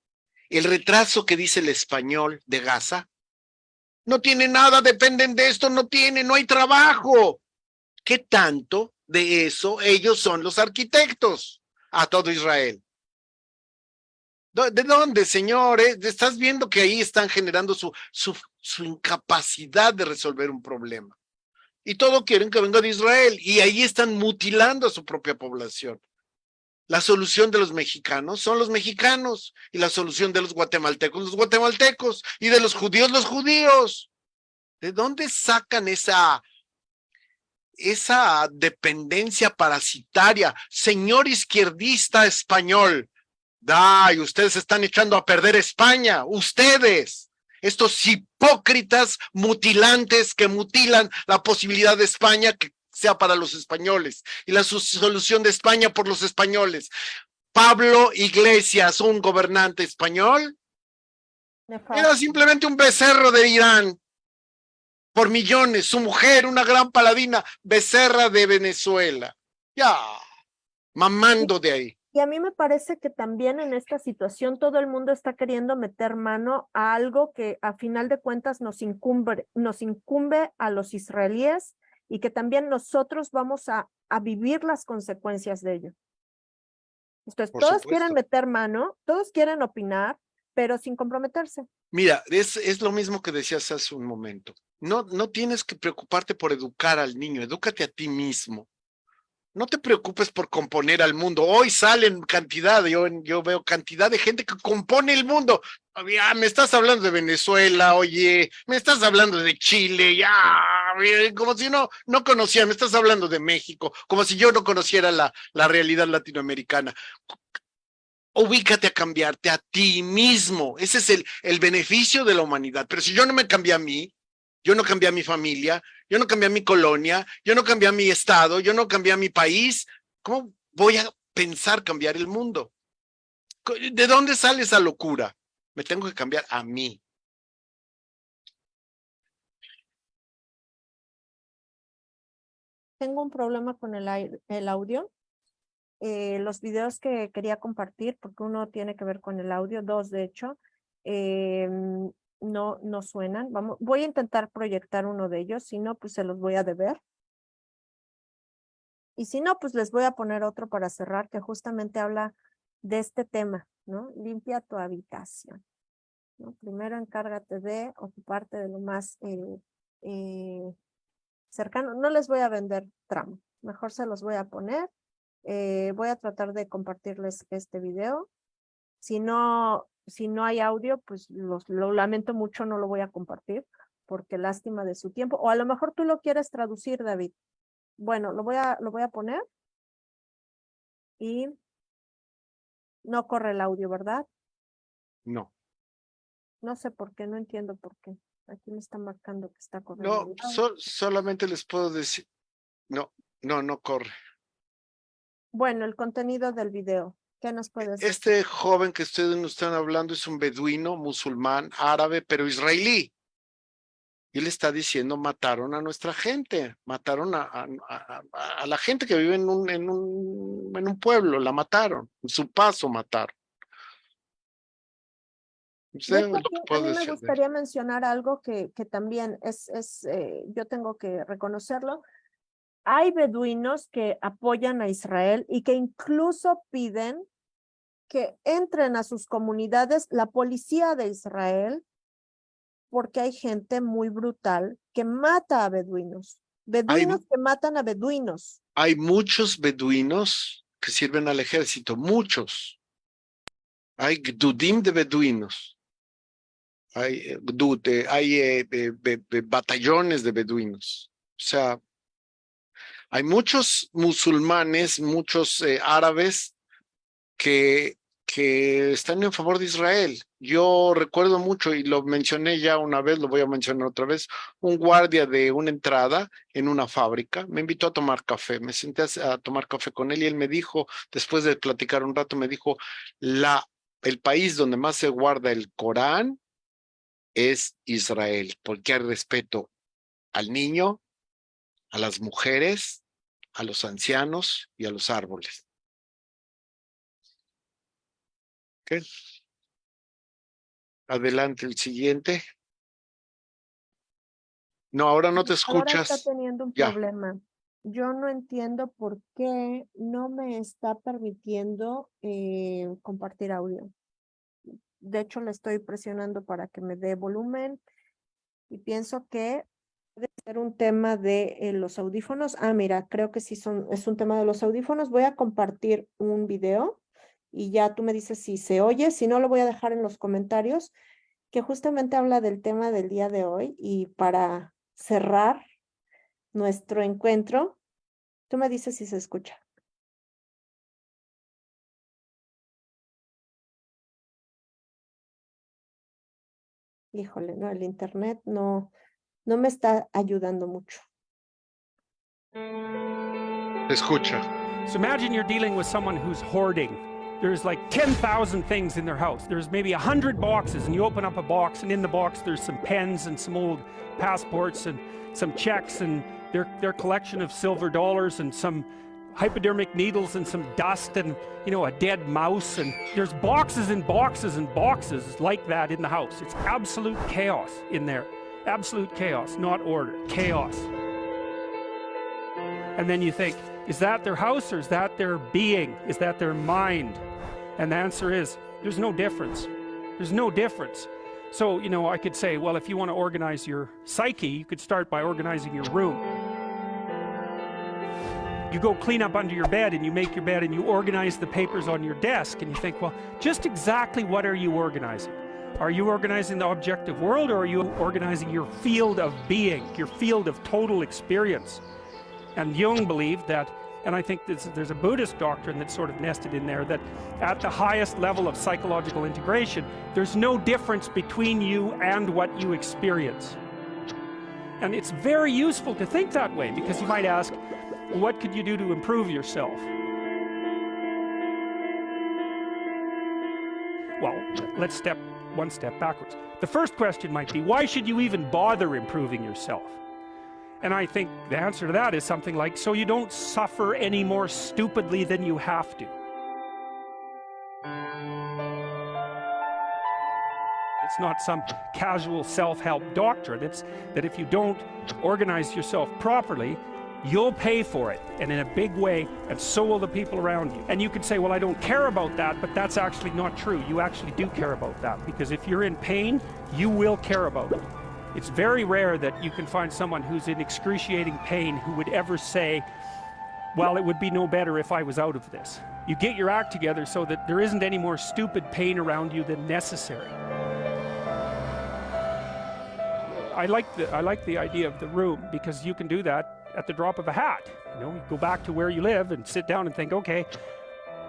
El retraso que dice el español de Gaza, no tiene nada, dependen de esto, no hay trabajo. ¿Qué tanto de eso ellos son los arquitectos a todo Israel? ¿De dónde, señores? Estás viendo que ahí están generando su incapacidad de resolver un problema. Y todo quieren que venga de Israel. Y ahí están mutilando a su propia población. La solución de los mexicanos son los mexicanos. Y la solución de los guatemaltecos. Y de los judíos. ¿De dónde sacan esa dependencia parasitaria? Señor izquierdista español, ay, ustedes están echando a perder España, ustedes, estos hipócritas mutilantes que mutilan la posibilidad de España que sea para los españoles y la solución de España por los españoles. Pablo Iglesias, un gobernante español, era simplemente un becerro de Irán por millones, su mujer, una gran paladina, Becerra de Venezuela, ya, mamando de ahí. Y a mí me parece que también en esta situación todo el mundo está queriendo meter mano a algo que a final de cuentas nos incumbe a los israelíes y que también nosotros vamos a vivir las consecuencias de ello. Entonces, todos quieren meter mano, todos quieren opinar, pero sin comprometerse. Mira, es lo mismo que decías hace un momento. No tienes que preocuparte por educar al niño, edúcate a ti mismo. No te preocupes por componer al mundo. Hoy salen cantidad, yo veo cantidad de gente que compone el mundo. Ya, me estás hablando de Venezuela, oye, me estás hablando de Chile, ya, como si no conocía, me estás hablando de México, como si yo no conociera la realidad latinoamericana. Ubícate a cambiarte a ti mismo. Ese es el beneficio de la humanidad. Pero si yo no me cambié a mí, yo no cambié a mi familia, yo no cambié a mi colonia, yo no cambié a mi estado, yo no cambié a mi país, ¿cómo voy a pensar cambiar el mundo? ¿De dónde sale esa locura? Me tengo que cambiar a mí. Tengo un problema con el audio. Los videos que quería compartir, porque uno tiene que ver con el audio, dos de hecho, no suenan. Voy a intentar proyectar uno de ellos, si no, pues se los voy a deber. Y si no, pues les voy a poner otro para cerrar, que justamente habla de este tema, ¿no? Limpia tu habitación, ¿no? Primero encárgate de ocuparte de lo más cercano. No les voy a vender tramo, mejor se los voy a poner. Voy a tratar de compartirles este video. Si no hay audio, pues lo lamento mucho, no lo voy a compartir, porque lástima de su tiempo. O a lo mejor tú lo quieres traducir, David. Bueno, lo voy a poner. Y no corre el audio, ¿verdad? No. No sé por qué, no entiendo por qué. Aquí me está marcando que está corriendo. No, solamente les puedo decir, no corre. Bueno, el contenido del video, ¿qué nos puedes decir? Este joven que ustedes nos están hablando es un beduino, musulmán, árabe, pero israelí. Y él está diciendo, mataron a nuestra gente, mataron a la gente que vive en un pueblo, la mataron, en su paso mataron. No sé, a mí me gustaría mencionar algo que también yo tengo que reconocerlo. Hay beduinos que apoyan a Israel y que incluso piden que entren a sus comunidades la policía de Israel, porque hay gente muy brutal que mata a beduinos. Beduinos que matan a beduinos. Hay muchos beduinos que sirven al ejército, muchos. Hay gdudim de beduinos. Hay batallones de beduinos. O sea, hay muchos musulmanes, muchos árabes que que están en favor de Israel. Yo recuerdo mucho, y lo mencioné ya una vez, lo voy a mencionar otra vez, un guardia de una entrada en una fábrica me invitó a tomar café, me senté a tomar café con él y él me dijo, después de platicar un rato, me dijo, el país donde más se guarda el Corán es Israel, porque hay respeto al niño, a las mujeres, a los ancianos y a los árboles. ¿Okay? Adelante, el siguiente. No, ahora no te Ahora está escuchas. teniendo un Ya. problema. Yo no entiendo por qué no me está permitiendo compartir audio. De hecho, le estoy presionando para que me dé volumen y pienso que puede ser un tema de los audífonos. Ah, mira, creo que sí es un tema de los audífonos. Voy a compartir un video y ya tú me dices si se oye. Si no, lo voy a dejar en los comentarios, que justamente habla del tema del día de hoy. Y para cerrar nuestro encuentro, tú me dices si se escucha. Híjole, no, el internet no me está ayudando mucho. Te escucha. So imagine you're dealing with someone who's hoarding. There's like 10,000 things in their house. There's maybe 100 boxes, and you open up a box, and in the box there's some pens and some old passports and some checks and their collection of silver dollars and some hypodermic needles and some dust and, you know, a dead mouse. And there's boxes and boxes and boxes like that in the house. It's absolute chaos in there. Absolute chaos, not order. Chaos. And then you think, is that their house or is that their being? Is that their mind? And the answer is, there's no difference. There's no difference. So, you know, I could say, well, if you want to organize your psyche, you could start by organizing your room. You go clean up under your bed and you make your bed and you organize the papers on your desk and you think, well, just exactly what are you organizing? Are you organizing the objective world or are you organizing your field of being, your field of total experience? And Jung believed that, and I think there's a Buddhist doctrine that's sort of nested in there, that at the highest level of psychological integration, there's no difference between you and what you experience. And it's very useful to think that way, because you might ask, what could you do to improve yourself? Well, let's step one step backwards. The first question might be, why should you even bother improving yourself? And I think the answer to that is something like, so you don't suffer any more stupidly than you have to. It's not some casual self-help doctrine. It's that if you don't organize yourself properly, you'll pay for it, and in a big way, and so will the people around you. And you could say, well, I don't care about that, but that's actually not true. You actually do care about that, because if you're in pain, you will care about it. It's very rare that you can find someone who's in excruciating pain who would ever say, well, it would be no better if I was out of this. You get your act together so that there isn't any more stupid pain around you than necessary. I like the idea of the room, because you can do that at the drop of a hat. You know, you go back to where you live and sit down and think, okay,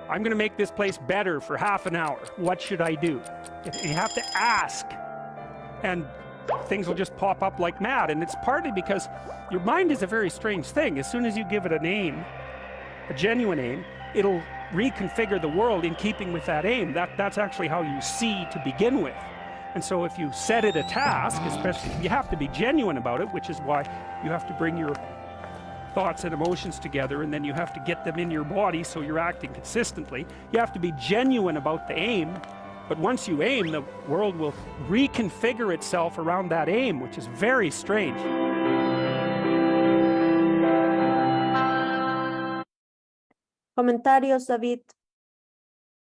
I'm going to make this place better for half an hour. What should I do? You have to ask, and things will just pop up like mad. And it's partly because your mind is a very strange thing. As soon as you give it a name, a genuine aim, it'll reconfigure the world in keeping with that aim. That's actually how you see to begin with. And so if you set it a task, especially, you have to be genuine about it, which is why you have to bring your thoughts and emotions together, and then you have to get them in your body so you're acting consistently. You have to be genuine about the aim, but once you aim, the world will reconfigure itself around that aim, which is very strange. Comentarios, David.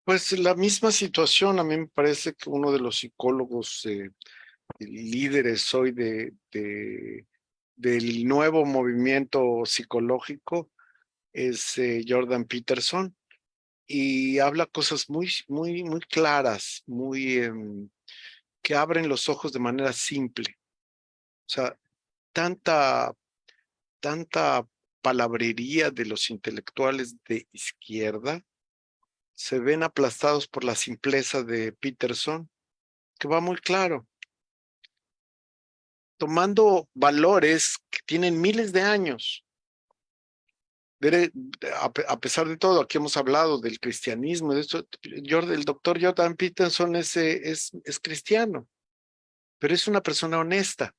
Pues la misma situación, a mí me parece que uno de los psicólogos líderes hoy del nuevo movimiento psicológico es Jordan Peterson, y habla cosas muy claras, que abren los ojos de manera simple. O sea, tanta palabrería de los intelectuales de izquierda se ven aplastados por la simpleza de Peterson, que va muy claro. Tomando valores que tienen miles de años. A pesar de todo, aquí hemos hablado del cristianismo, de esto, el doctor Jordan Peterson es cristiano, pero es una persona honesta.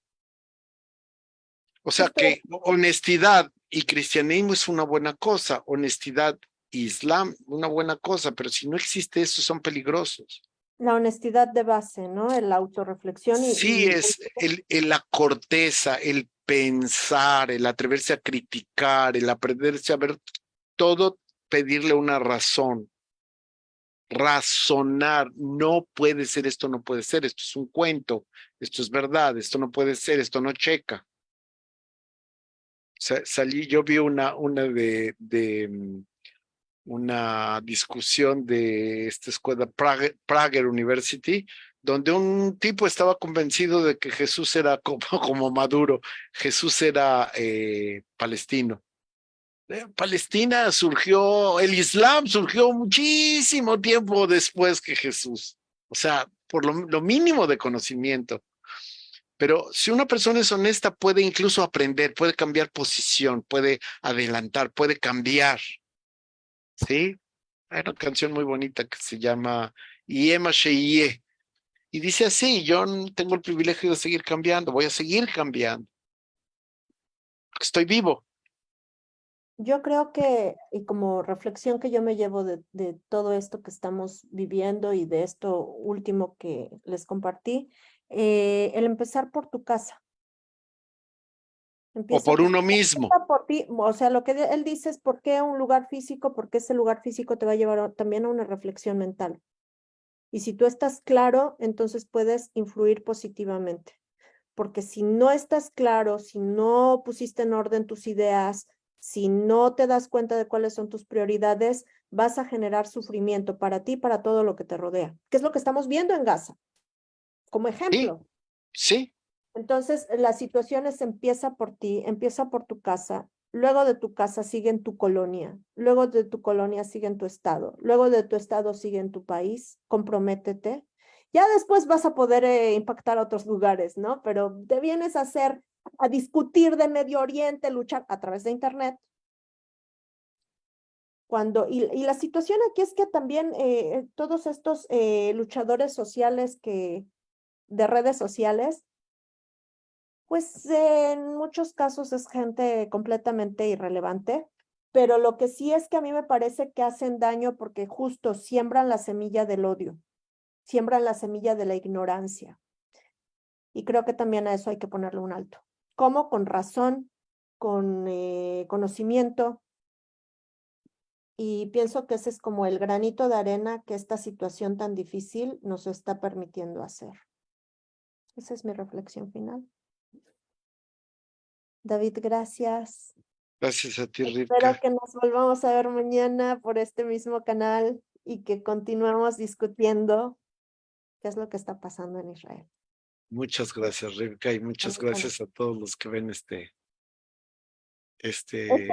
O sea que honestidad y cristianismo es una buena cosa, honestidad y islam una buena cosa, pero si no existe eso son peligrosos. La honestidad de base, ¿no? La autorreflexión Sí, es la corteza, el pensar, el atreverse a criticar, el aprenderse a ver todo, pedirle una razón, razonar, no puede ser, esto no puede ser, esto es un cuento, esto es verdad, esto no puede ser, esto no checa. Yo vi una discusión de esta escuela Prager University, donde un tipo estaba convencido de que Jesús era como Maduro, Jesús era palestino. Palestina surgió, el Islam surgió muchísimo tiempo después que Jesús, o sea, por lo mínimo de conocimiento. Pero si una persona es honesta, puede incluso aprender, puede cambiar posición, puede adelantar, puede cambiar. ¿Sí? Hay una canción muy bonita que se llama Yema Sheye. Y dice así, yo tengo el privilegio de seguir cambiando, voy a seguir cambiando. Estoy vivo. Yo creo que, y como reflexión que yo me llevo de todo esto que estamos viviendo y de esto último que les compartí, el empezar por tu casa. O por uno mismo. Empieza por ti, o sea, lo que él dice es por qué un lugar físico, porque ese lugar físico te va a llevar también a una reflexión mental. Y si tú estás claro, entonces puedes influir positivamente. Porque si no estás claro, si no pusiste en orden tus ideas, si no te das cuenta de cuáles son tus prioridades, vas a generar sufrimiento para ti y para todo lo que te rodea. ¿Qué es lo que estamos viendo en Gaza? Como ejemplo. Sí. Entonces, la situación empieza por ti, empieza por tu casa, luego de tu casa sigue en tu colonia, luego de tu colonia sigue en tu estado, luego de tu estado sigue en tu país, comprométete. Ya después vas a poder impactar a otros lugares, ¿no? Pero te vienes a discutir de Medio Oriente, luchar a través de Internet. Y la situación aquí es que también todos estos luchadores sociales de redes sociales, pues en muchos casos es gente completamente irrelevante, pero lo que sí es que a mí me parece que hacen daño porque justo siembran la semilla del odio, siembran la semilla de la ignorancia. Y creo que también a eso hay que ponerle un alto. ¿Cómo? Con razón, con conocimiento. Y pienso que ese es como el granito de arena que esta situación tan difícil nos está permitiendo hacer. Esa es mi reflexión final. David, gracias. Gracias a ti, Rivka. Espero que nos volvamos a ver mañana por este mismo canal y que continuemos discutiendo qué es lo que está pasando en Israel. Muchas gracias, Rivka, y muchas gracias a todos los que ven este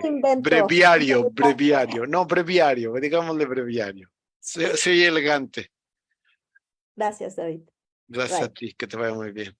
invento. breviario, digámosle breviario. Soy elegante. Gracias, David. Gracias Bye. a ti, que te vaya muy bien.